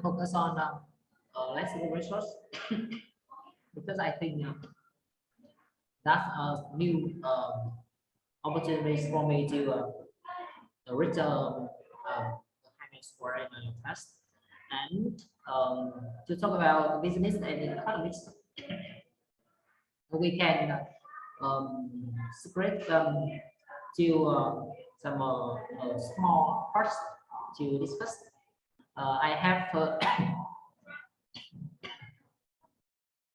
Speaker 2: focus on lexical resource because I think that's a new opportunities for me to reach high score in my test, and to talk about business and economics. We can separate them to some small parts to discuss. I have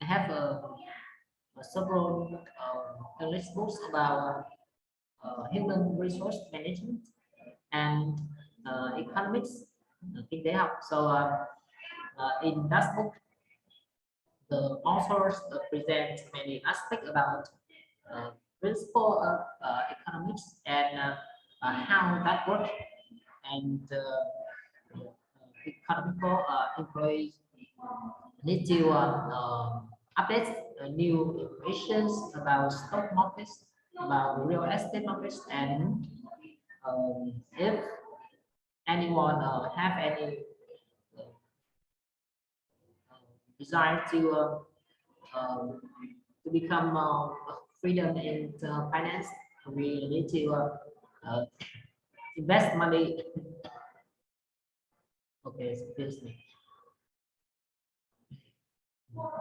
Speaker 2: I have several English books about human resource management and economics. I think they have. So in that book, the authors present many aspects about principle of economics and how that works, and economical employees need to update new information about stock markets, about real estate markets, and if anyone have any desire to become freedom in finance, we need to invest money. Okay, excuse me.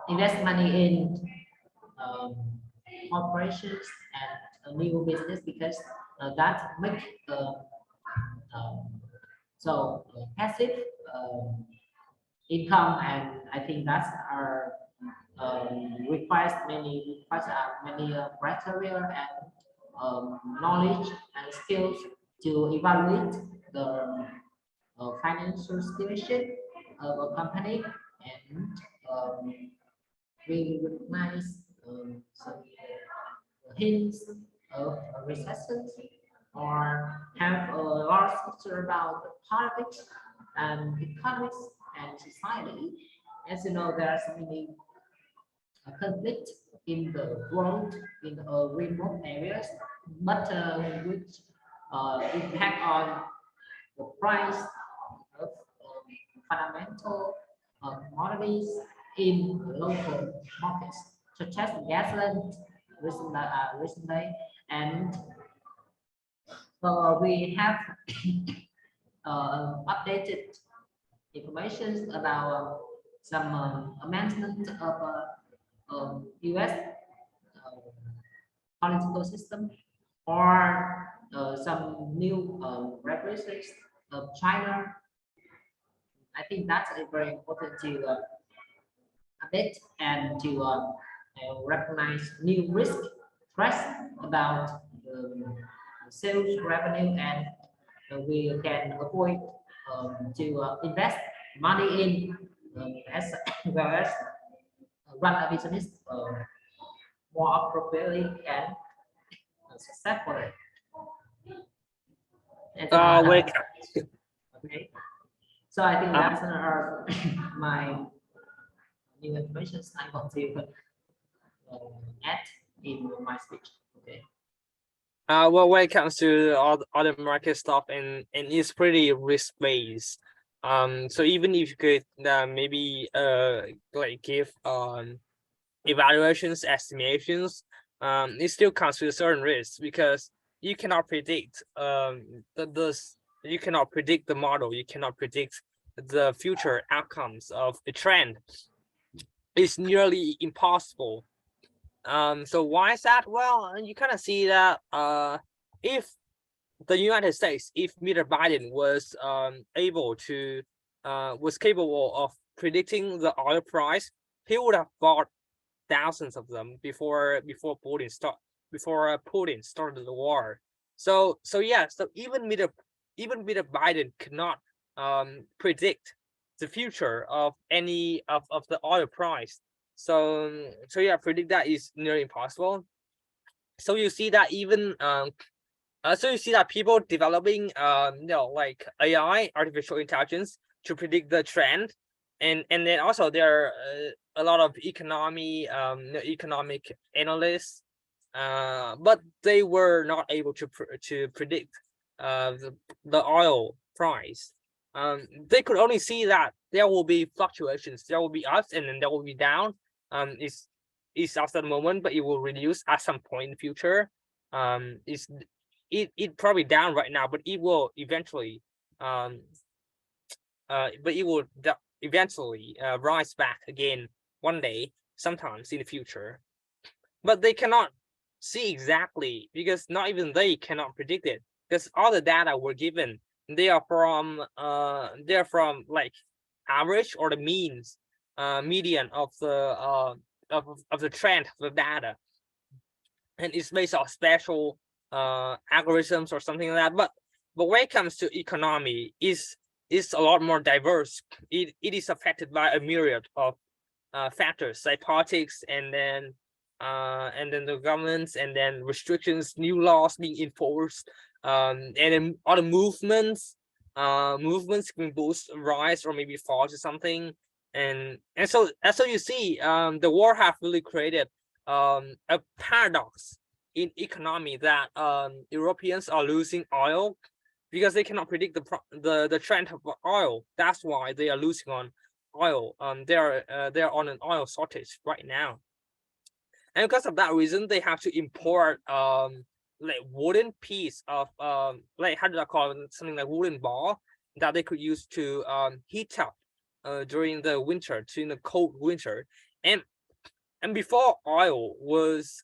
Speaker 2: Invest money in corporations and a new business, because that make passive income, and I think that's our requires many criteria and knowledge and skills to evaluate the financial situation of a company, and we recognize some hints of recessions, or have a large picture about politics and economics and society. As you know, there are so many conflict in the world, in remote areas, but which impact on the price of fundamental commodities in local markets, such as gasoline recently, and so we have updated information about some amendment of U.S. political system, or some new regulations of China. I think that's very important to update and to recognize new risk threats about sales revenue, and we can avoid to invest money in as well as run a business more appropriately and successfully.
Speaker 1: When it
Speaker 2: Okay. So I think
Speaker 1: Uh,
Speaker 2: that's my new information I want to add in my speech. Okay.
Speaker 1: well, when it comes to all the other market stuff, and it's pretty risk based. So even if you could maybe like give evaluations, estimations, it still comes with a certain risk because you cannot predict you cannot predict the model, you cannot predict the future outcomes of a trend. It's nearly impossible. So why is that? Well, you kind of see that if the United States, if Mr. Biden was was capable of predicting the oil price, he would have bought thousands of them before Putin started the war. So yeah, so even Mr. Biden could not predict the future of any of the oil price. So yeah, predict that is nearly impossible. So you see that even so you see that people developing like AI, artificial intelligence, to predict the trend, and then also there are a lot of economic analysts, but they were not able to predict the oil price. They could only see that there will be fluctuations, there will be ups and then there will be down. It's after the moment, but it will reduce at some point in the future. It probably down right now, but it will eventually rise back again one day, sometimes in the future. But they cannot see exactly because not even they cannot predict it, because all the data were given, they are from like average or the means median of the trend of the data, and it's based on special algorithms or something like that. But when it comes to economy, is a lot more diverse. It is affected by a myriad of factors like politics, and then the governments, and then restrictions, new laws being enforced, and then other movements can boost, rise, or maybe fall to something. And so you see, the war have really created a paradox in economy, that Europeans are losing oil because they cannot predict the trend of oil. That's why they are losing on oil. They are on an oil shortage right now, and because of that reason, they have to import like wooden piece of like, how do I call it, something like wooden ball that they could use to heat up during the winter, during the cold winter. And before oil was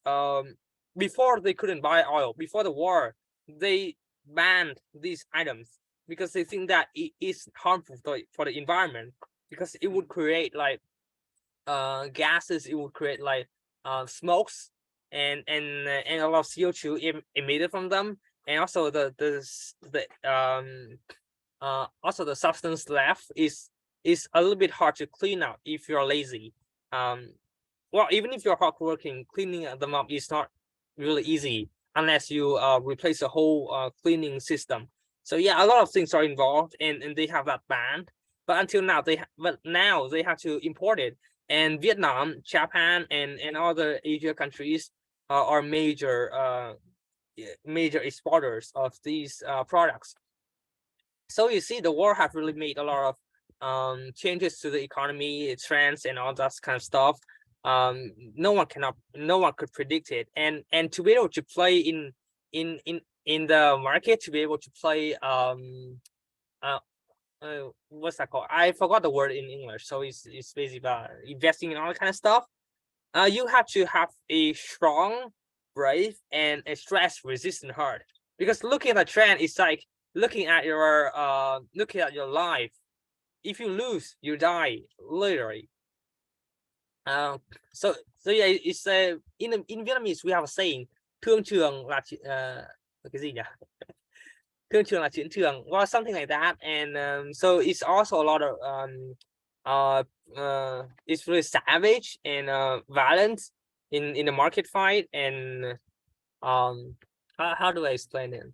Speaker 1: before they couldn't buy oil, before the war, they banned these items because they think that it is harmful for the environment, because it would create like gases, it would create like smokes, and a lot of CO2 emitted from them, and also also the substance left is a little bit hard to clean up if you're lazy. Well, even if you're hardworking, cleaning them up is not really easy unless you replace the whole cleaning system. So yeah, a lot of things are involved, and they have that banned. But until now, now they have to import it. And Vietnam, Japan, and other Asia countries are major exporters of these products. So you see, the war have really made a lot of changes to the economy, trends, and all that kind of stuff. No one could predict it, and to be able to play in the market, to be able to play what's that called? I forgot the word in English. So it's basically about investing in all that kind of stuff. You have to have a strong, brave, and a stress-resistant heart, because looking at the trend is like looking at your life. If you lose, you die, literally. So yeah, it's in Vietnamese we have a saying, thương trường là cái gì nhỉ? Thương trường là chiến trường, or something like that. And so it's also a lot of it's really savage and violent, in the market fight, and how do I explain it?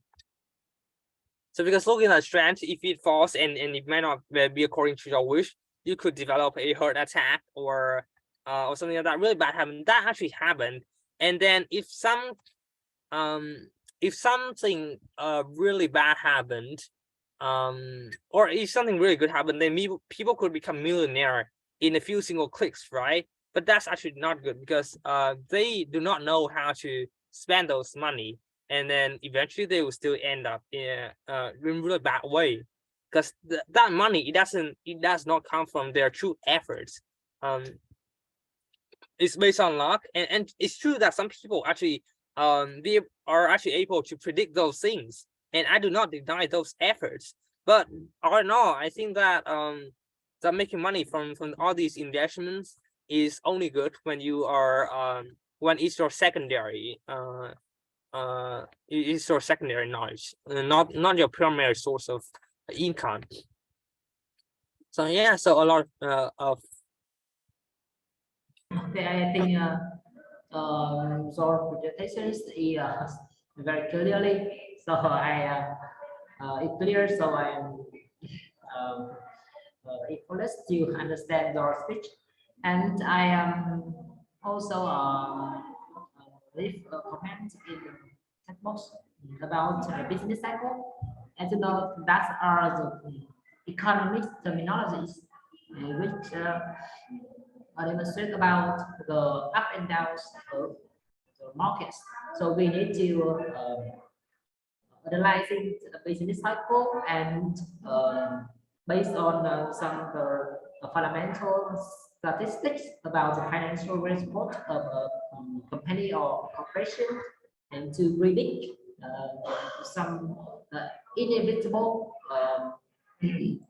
Speaker 1: So because looking at strength, if it falls and it may not be according to your wish, you could develop a heart attack or something like that. Really bad happened. That actually happened. And then if something really bad happened, or if something really good happened, then people could become millionaire in a few single clicks, right? But that's actually not good because they do not know how to spend those money, and then eventually they will still end up in a really bad way, because that money, it does not come from their true efforts. It's based on luck, and it's true that some people actually they are actually able to predict those things, and I do not deny those efforts. But all in all, I think that that making money from all these investments is only good when you are when it's your secondary is your secondary knowledge, not your primary source of income. So yeah, so a lot of
Speaker 2: Okay, I think your presentation is very clearly. So it's clear. So I am um, influenced to understand your speech, and I am also leave a comment in the chat box about business cycle. As you know, that are the economic terminologies which demonstrate about the up and downs of the markets. So we need to analyzing the business cycle and based on some of the fundamental statistics about the financial report of a company or corporation, and to predict some inevitable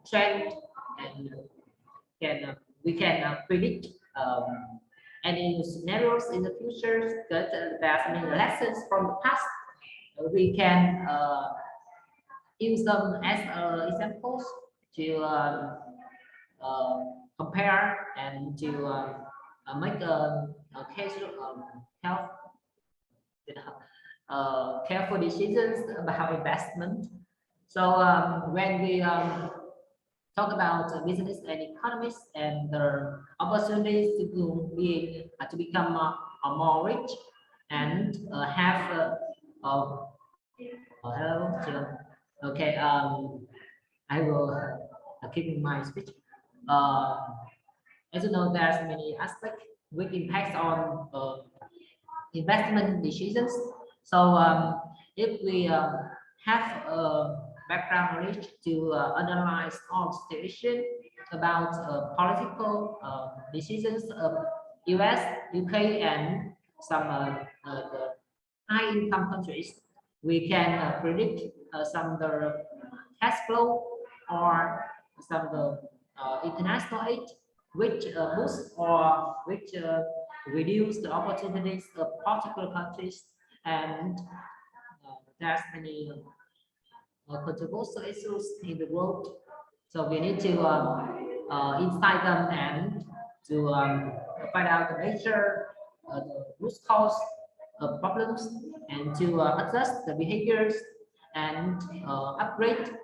Speaker 2: trend, and we can predict any scenarios in the future. That there are many lessons from the past. We can use them as examples to compare and to make a case health careful decisions about investment. So when we talk about business and economists and the opportunities to become more rich and have hello, okay, I will keep in my speech. As you know, there's many aspects which impacts on investment decisions. So if we have background knowledge to analyze all situation about political decisions of US, UK, and some the high income countries, we can predict some of the cash flow or some of the international aid which boost or which reduce the opportunities of particular countries, and there's many controversial issues in the world. So we need to insight them and to find out the nature, the root cause of problems, and to adjust the behaviors and upgrade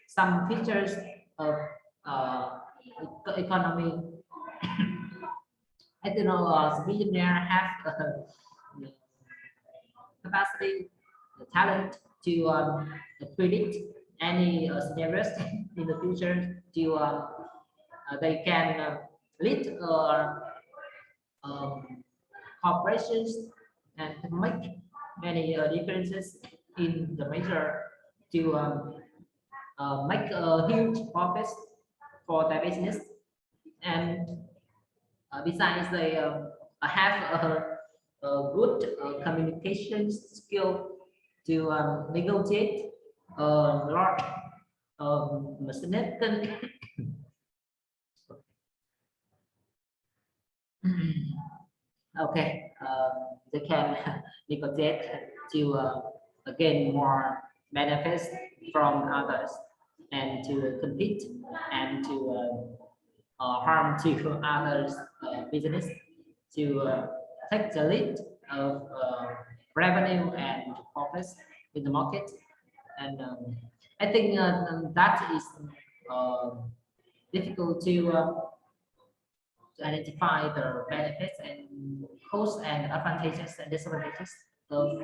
Speaker 2: some features of economy. I don't know, billionaire have capacity, the talent to predict any scenarios in the future. To they can lead corporations and make many differences in the measure to make huge profits for their business. And besides, they have a good communication skill to negotiate large significant okay, they can negotiate to gain more benefits from others and to compete and to harm to others business to take the lead of revenue and profits in the market. And I think that is difficult to identify the benefits and costs and advantages and disadvantages of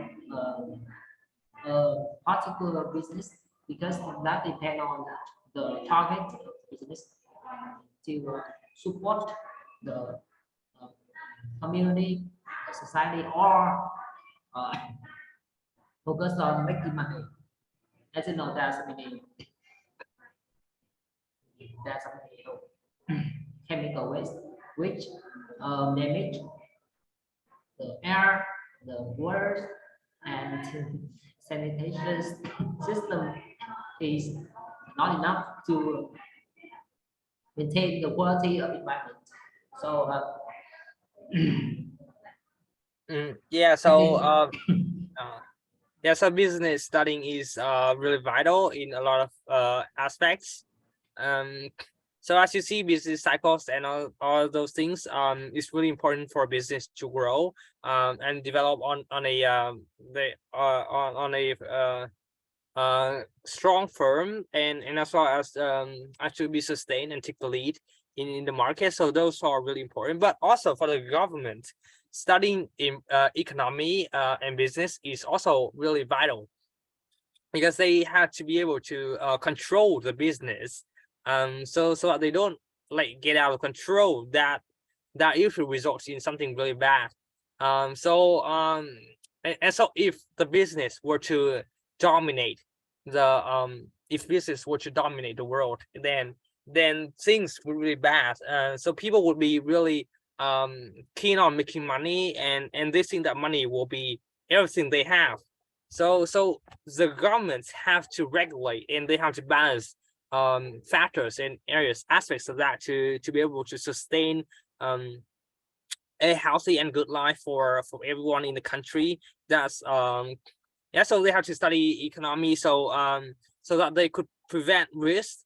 Speaker 2: a particular business, because that depends on the target of the business to support the uh, community, the society, or uh, focus on making money. As you know, there's many chemical waste which damage the air, the water, and sanitation system is not enough to maintain the quality of environment. So
Speaker 1: Yeah.
Speaker 2: I
Speaker 1: So
Speaker 2: think
Speaker 1: yeah. So business studying is really vital in a lot of aspects. Um, so as you see, business cycles and all those things is really important for business to grow and develop on a on a strong firm, and as well as actually be sustained and take the lead in the market. So those are really important. But also for the government, studying in economy and business is also really vital, because they have to be able to control the business, so that they don't like get out of control, that usually results in something really bad. And so if the business were to dominate if business were to dominate the world, then things would really bad. So people would be really keen on making money, and they think that money will be everything they have. So the governments have to regulate, and they have to balance factors and areas, aspects of that, to be able to sustain a healthy and good life for everyone in the country. That's yeah. So they have to study economy, so that they could prevent risk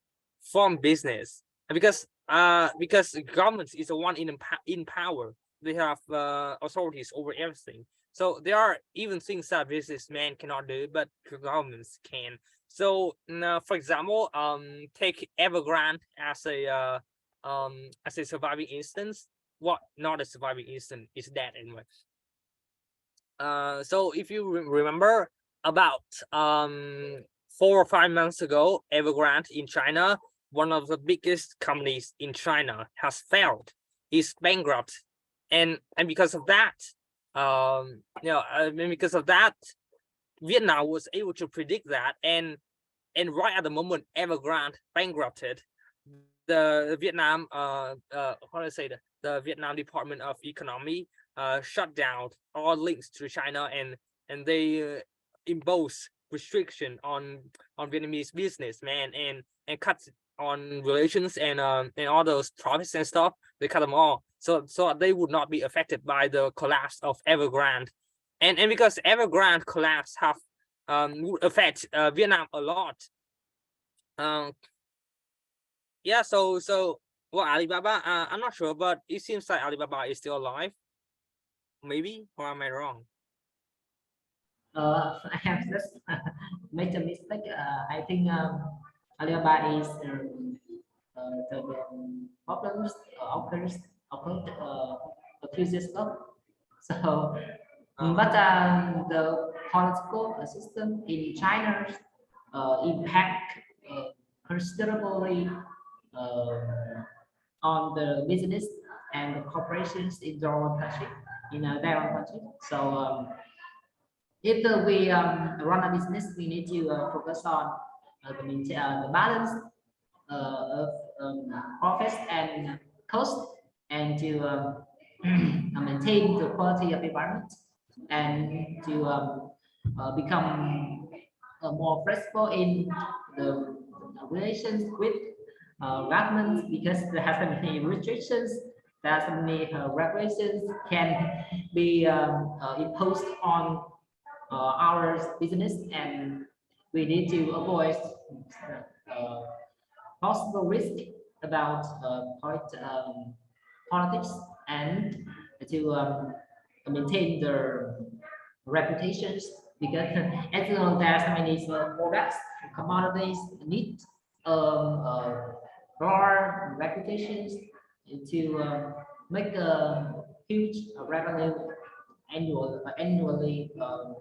Speaker 1: from business. And because government is the one in power, they have authorities over everything. So there are even things that businessmen cannot do, but governments can. So now, for example, take Evergrande as a surviving instance. What, not a surviving instance, is that anyway. So if you remember, about 4 or 5 months ago, Evergrande in China, one of the biggest companies in China, has failed, is bankrupt, and because of that, because of that, Vietnam was able to predict that, and right at the moment Evergrande bankrupted, the Vietnam how do I say, the Vietnam Department of Economy shut down all links to China, and they impose restriction on Vietnamese businessmen, and cut on relations and all those profits and stuff. They cut them all, so they would not be affected by the collapse of Evergrande, and because Evergrande collapse have would affect Vietnam a lot. Yeah. So well, Alibaba, I'm not sure, but it seems like Alibaba is still alive, maybe, or am I wrong?
Speaker 2: I have just made a mistake. I think Alibaba is the problems occurred a few years ago. So, but the political system in China impact considerably on the business and the corporations in their own country, their own country. So if we run a business, we need to focus on the balance of profits and cost, and to maintain the quality of environment, and to become more flexible in the relations with government, because there has many restrictions, there are many regulations can be imposed on our business, and we need to avoid possible risk about politics, and to maintain their reputations, because as you know, there are so many products and commodities need broad reputations to make a huge revenue annually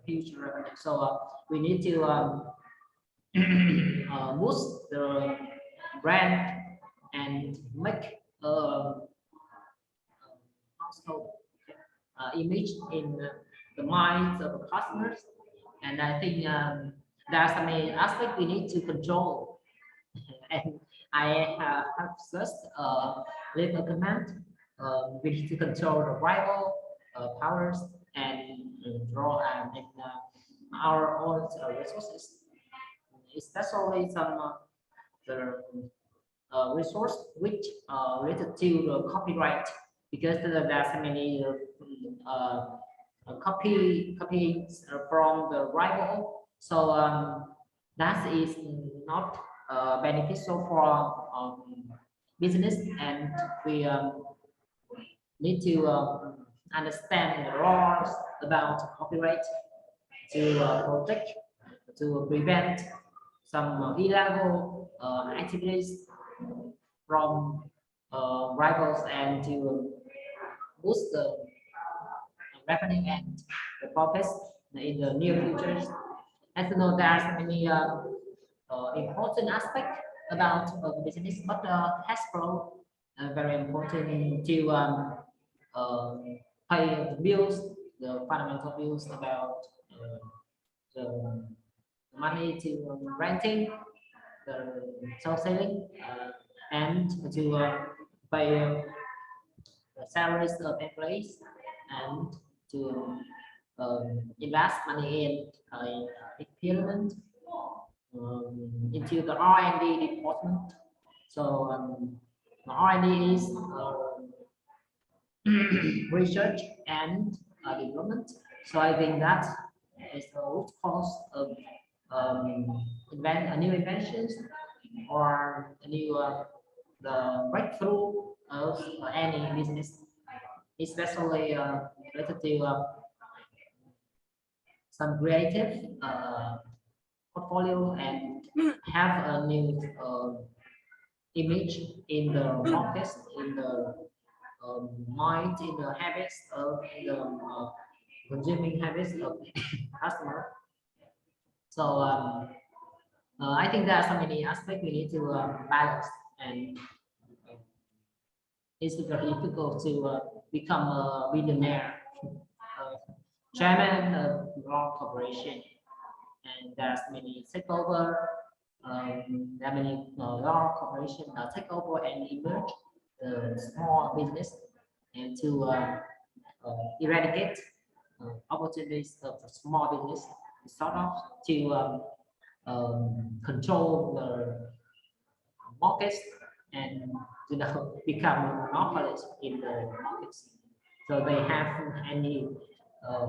Speaker 2: huge revenue. So we need to boost the brand and make household image in the minds of the customers. And I think there are some aspects we need to control. And I have just leave a comment. We need to control the rival powers and draw and our own resources, especially some the resource which related to the copyright, because there are so many copies from the rival. So that is not beneficial for business, and we need to understand the laws about copyright to protect, to prevent some illegal activities from rivals, and to boost the revenue and the profits in the near futures. As you know, there are so many important aspects about the business, but cash flow very important to pay the bills, the fundamental bills about the money to renting, the sole selling, and to pay the salaries of employees, and to invest money in equipment, into the R&D department. So the R&D is research and development. So I think that is the root cause of new inventions, or a new the breakthrough of any business, especially related to some creative portfolio, and have a new image in the market, in the mind, in the habits of the consuming habits of customer. So I think there are so many aspects we need to balance, and it's very difficult to become a billionaire, chairman of long corporation, and there's many takeover. There are many large corporations take over and emerge the small business, and to eradicate opportunities of the small business startups, to control the markets, and become a monopolist in the markets. So they have any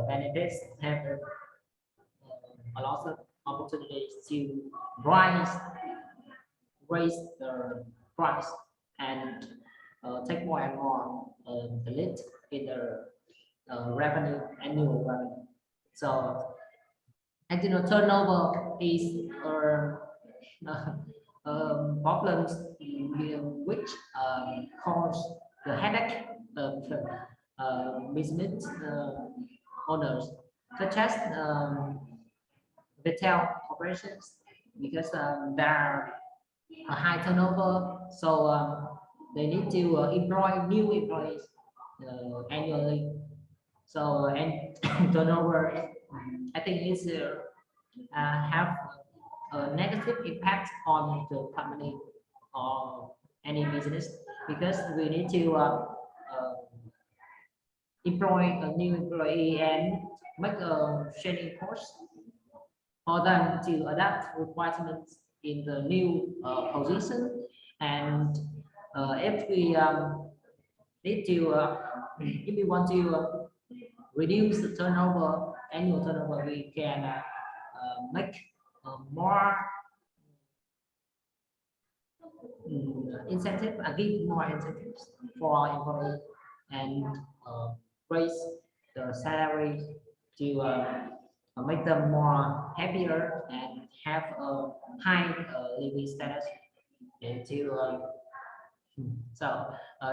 Speaker 2: benefits, have a lot of opportunities to raise the price, and take more and more the lead in the revenue, annual revenue. So as you know, turnover is problems which cause the headache of business owners, such as retail corporations, because there are a high turnover, so they need to employ new employees annually. So and turnover, I think, is have a negative impact on the company or any business, because we need to employ a new employee and make a training course for them to adapt requirements in the new position. And if we need to if we want to reduce the turnover, annual turnover, we can make more incentive, give more incentives for our employees, and raise the salary to make them more happier and have a high living status and to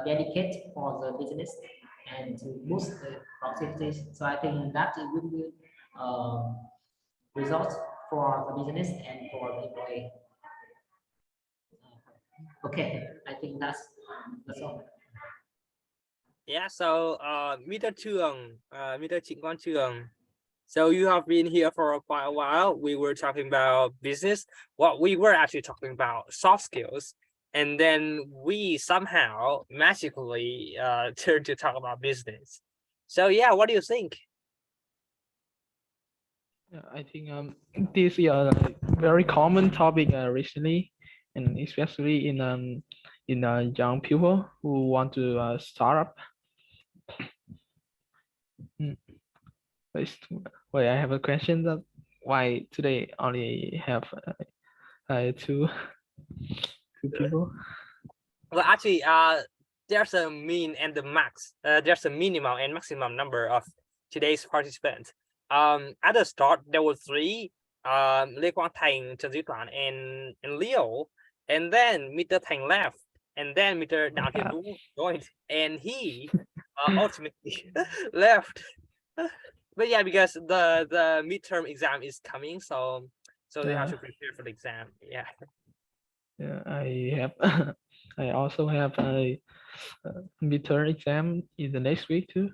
Speaker 2: dedicate for the business and to boost the productivity. So I think that is good results for the business and for the employee. Okay, I think that's all.
Speaker 1: Yeah, so Mr. Trường, Mr. Trịnh Quang Trường, so you have been here for quite a while. We were talking about business. What we were actually talking about soft skills, and then we somehow magically turned to talk about business. So yeah, what do you think?
Speaker 5: Yeah, I think this is a very common topic recently, and especially in young people who want to start up. Wait, I have a question that why today only have two people.
Speaker 1: Well, actually, there's a mean and the max. There's a minimum and maximum number of today's participants. At the start, there were three. Lê Quang Thành, Trần Duy Toán, and Leo, and then Mr. Thành left, and then Mr. Đào Thiện Vũ joined, and he ultimately left. But yeah, because the midterm exam is coming, so they have to prepare for the exam. Yeah.
Speaker 5: Yeah, I have. I also have a midterm exam in the next week too.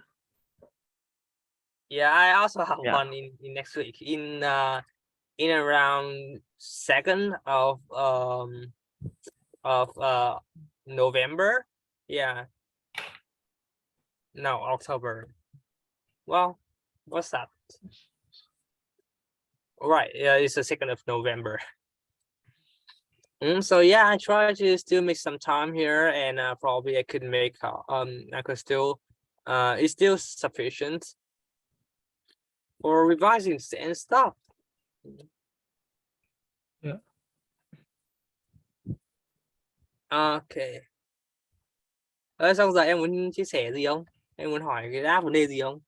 Speaker 1: Yeah, I also have
Speaker 5: Yeah.
Speaker 1: one in next week in around 2nd of November. Yeah. No, October. Well, what's that? Right, yeah, it's the 2nd of November. So yeah, I try to still make some time here, and probably I could make I could still it's still sufficient for revising and stuff.
Speaker 5: Yeah.
Speaker 1: Okay. Xong giờ em muốn chia sẻ gì không? Em muốn hỏi cái đáp vấn đề gì không?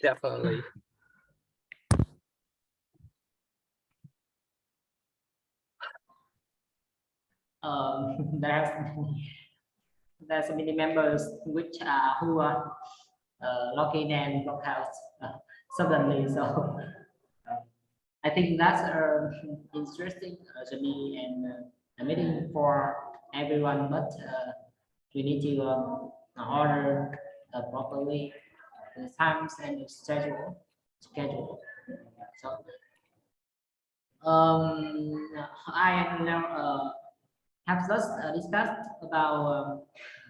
Speaker 1: Definitely.
Speaker 2: There's many members which who are login and log out suddenly. So I think that's interesting journey and a meeting for everyone, but we need to order properly the times and the schedule. So I now have just discussed about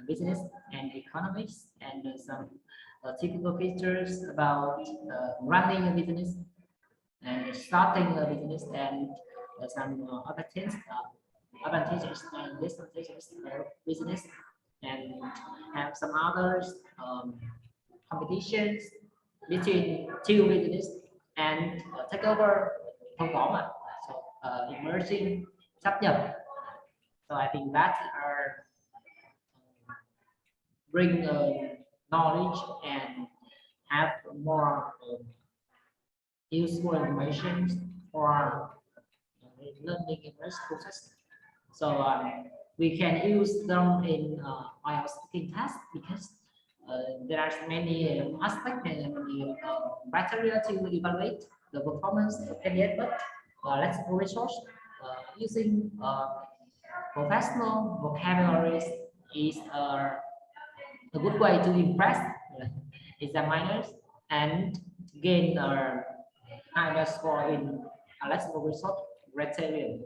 Speaker 2: business and economics and some typical features about running a business and starting a business and some other things, advantages and disadvantages of business, and have some others competitions between two business and take over không có mà. So emerging sáp nhập. So I think that are bring knowledge and have more useful information for learning in this process. So we can use them in IELTS speaking test because there are many aspects and many criteria to evaluate the performance of candidate. But let's resource using professional vocabularies is a good way to impress examiners and gain a higher score in lexical resource criterion.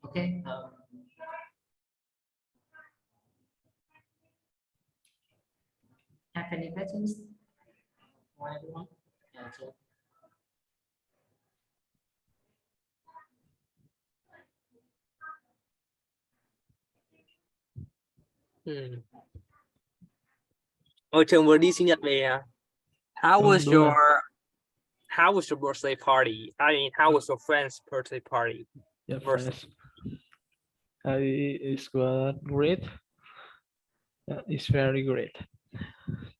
Speaker 2: Okay. Have any questions for everyone? So,
Speaker 1: Ôi trường vừa đi sinh nhật về à? How
Speaker 5: Đúng,
Speaker 1: was
Speaker 5: đúng rồi.
Speaker 1: how was your birthday party? I mean, how was your friend's birthday party?
Speaker 5: Yeah,
Speaker 1: Birthday.
Speaker 5: friends. It's great. Yeah, it's very great.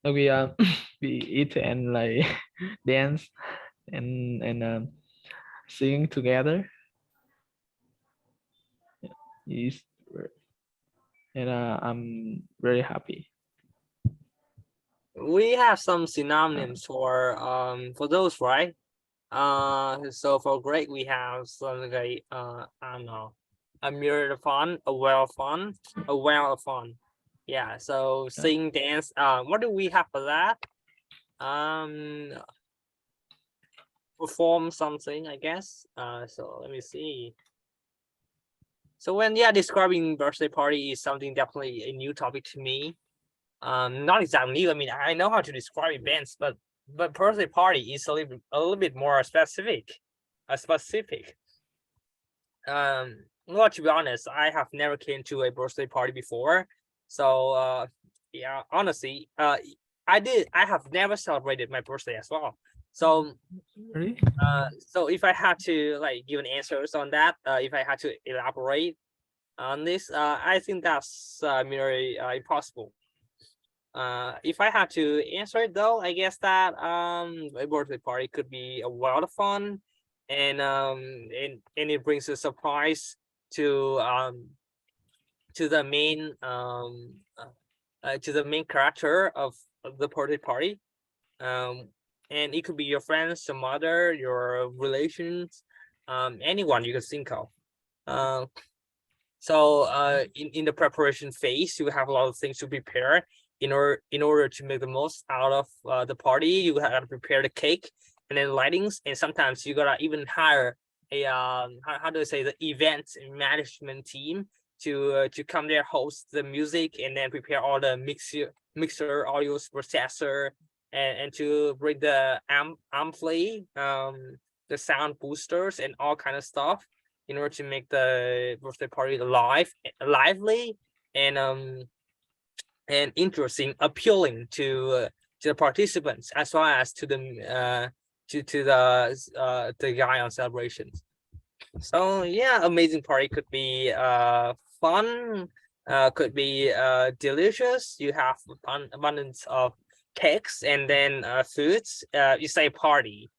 Speaker 5: We we eat and like dance and sing together. Is and I'm very happy.
Speaker 1: We have some synonyms for those, right? So for great we have something like I don't know, a myriad fun, a well fun, a well fun. Yeah, so sing, dance. What do we have for that? Um, perform something, I guess. So let me see. So when describing birthday party is something definitely a new topic to me. Not exactly new. I mean, I know how to describe events, but birthday party is a little bit more specific. Specific. Well, to be honest, I have never came to a birthday party before. So yeah, honestly, I have never celebrated my birthday as well. So
Speaker 5: Really?
Speaker 1: so if I had to like give an answers on that, if I had to elaborate on this, I think that's merely impossible. If I had to answer it though, I guess that a birthday party could be a lot of fun, and it brings a surprise to the main to the main character of the birthday party. And it could be your friends, your mother, your relations, anyone you can think of. So in the preparation phase, you have a lot of things to prepare in order to make the most out of the party. You have to prepare the cake and then lightings, and sometimes you gotta even hire a how do I say, the event management team to come there, host the music, and then prepare all the mixer audio processor, and to bring the ampli, the sound boosters and all kind of stuff in order to make the birthday party lively, and interesting, appealing to the participants as well as to the guy on celebrations. So yeah, amazing party could be fun, could be delicious. You have abundance of cakes and then foods. You say party.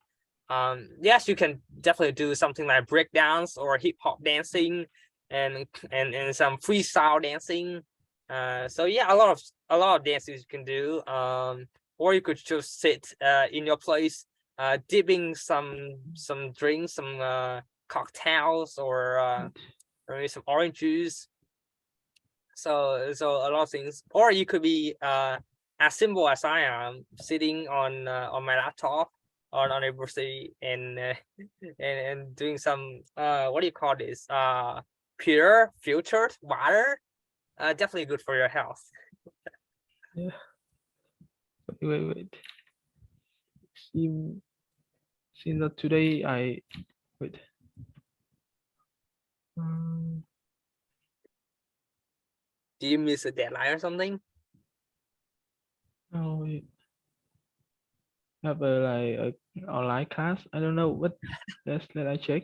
Speaker 1: Yes, you can definitely do something like break dance or hip hop dancing, and some freestyle dancing. So yeah, a lot of dances you can do. Or you could just sit in your place, dipping some drinks, some cocktails, or maybe some orange juice. So a lot of things. Or you could be as simple as I am, sitting on my laptop on a birthday, and doing some what do you call this, pure filtered water. Definitely good for your health.
Speaker 5: Yeah. Wait. Seems that today I wait.
Speaker 1: Do you miss a deadline or something?
Speaker 5: Oh, wait. Have a online class. I don't know what. Let I check.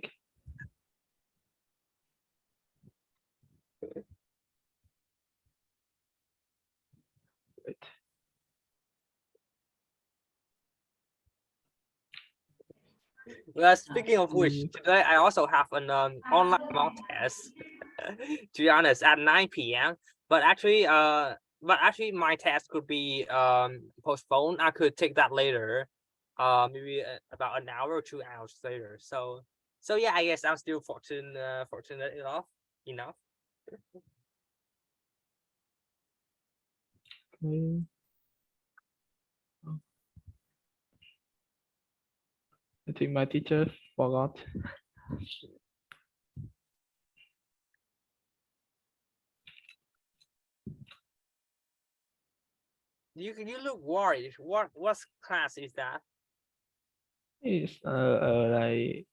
Speaker 5: Wait.
Speaker 1: Well, speaking of which,
Speaker 5: Mm.
Speaker 1: today I also have an online mock test. To be honest, at 9 p.m. But actually my test could be postponed. I could take that later, maybe about an hour or 2 hours later. So yeah, I guess I'm still fortunate enough.
Speaker 5: Okay. I think my teacher forgot.
Speaker 1: You look worried. What class is that?
Speaker 5: It's like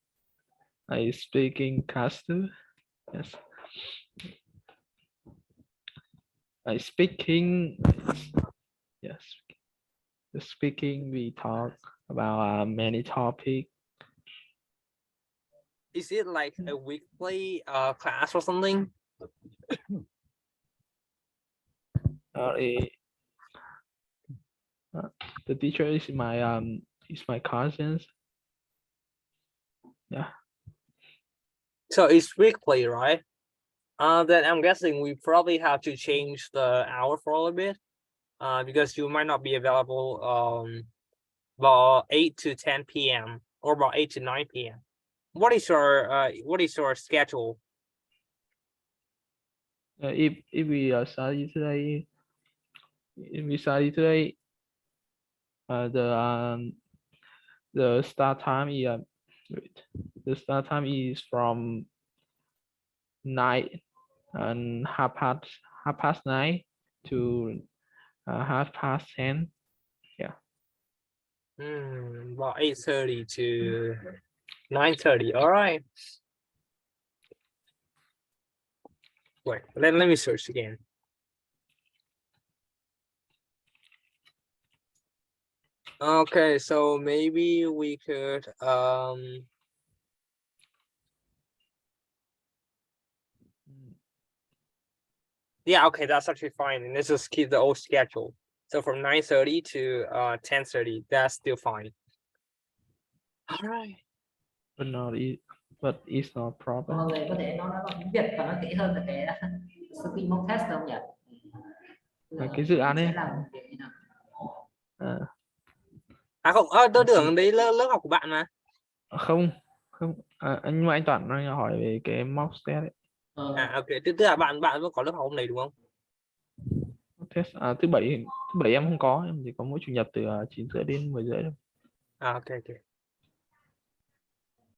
Speaker 5: I speaking class too. Yes. I speaking. Yes. the speaking, we talk about many topics.
Speaker 1: Is it like a weekly class or something?
Speaker 5: The teacher is my cousins. Yeah.
Speaker 1: So it's weekly, right? Then I'm guessing we probably have to change the hour for a little bit. Because you might not be available about 8 to 10 p.m. or about 8 to 9 p.m. What is your schedule?
Speaker 5: If we study today, the start time is from 9 and half past 9 to 10:30. Yeah.
Speaker 1: About 8:30 to 9:30. All right. Wait, let me search again. Okay, so maybe we could yeah, okay, that's actually fine. And let's just keep the old schedule. So from 9:30 to 10:30, that's still fine. All right.
Speaker 5: But it's not problem.
Speaker 2: Mọi người có thể nói bằng tiếng Việt và nói kỹ hơn về cái speaking mock test không nhỉ?
Speaker 5: Cái dự án
Speaker 2: Sẽ
Speaker 5: ấy.
Speaker 2: làm kiểu như nào?
Speaker 1: Không, tôi tưởng đấy lớp học của bạn mà.
Speaker 5: Không, nhưng mà anh Toàn đang hỏi về cái mock test ấy.
Speaker 1: Ok, tức là bạn vẫn có lớp học hôm nay đúng không?
Speaker 5: Test thứ bảy em không có, em chỉ có mỗi chủ nhật từ 9:30 đến 10:30 thôi.
Speaker 1: Ok.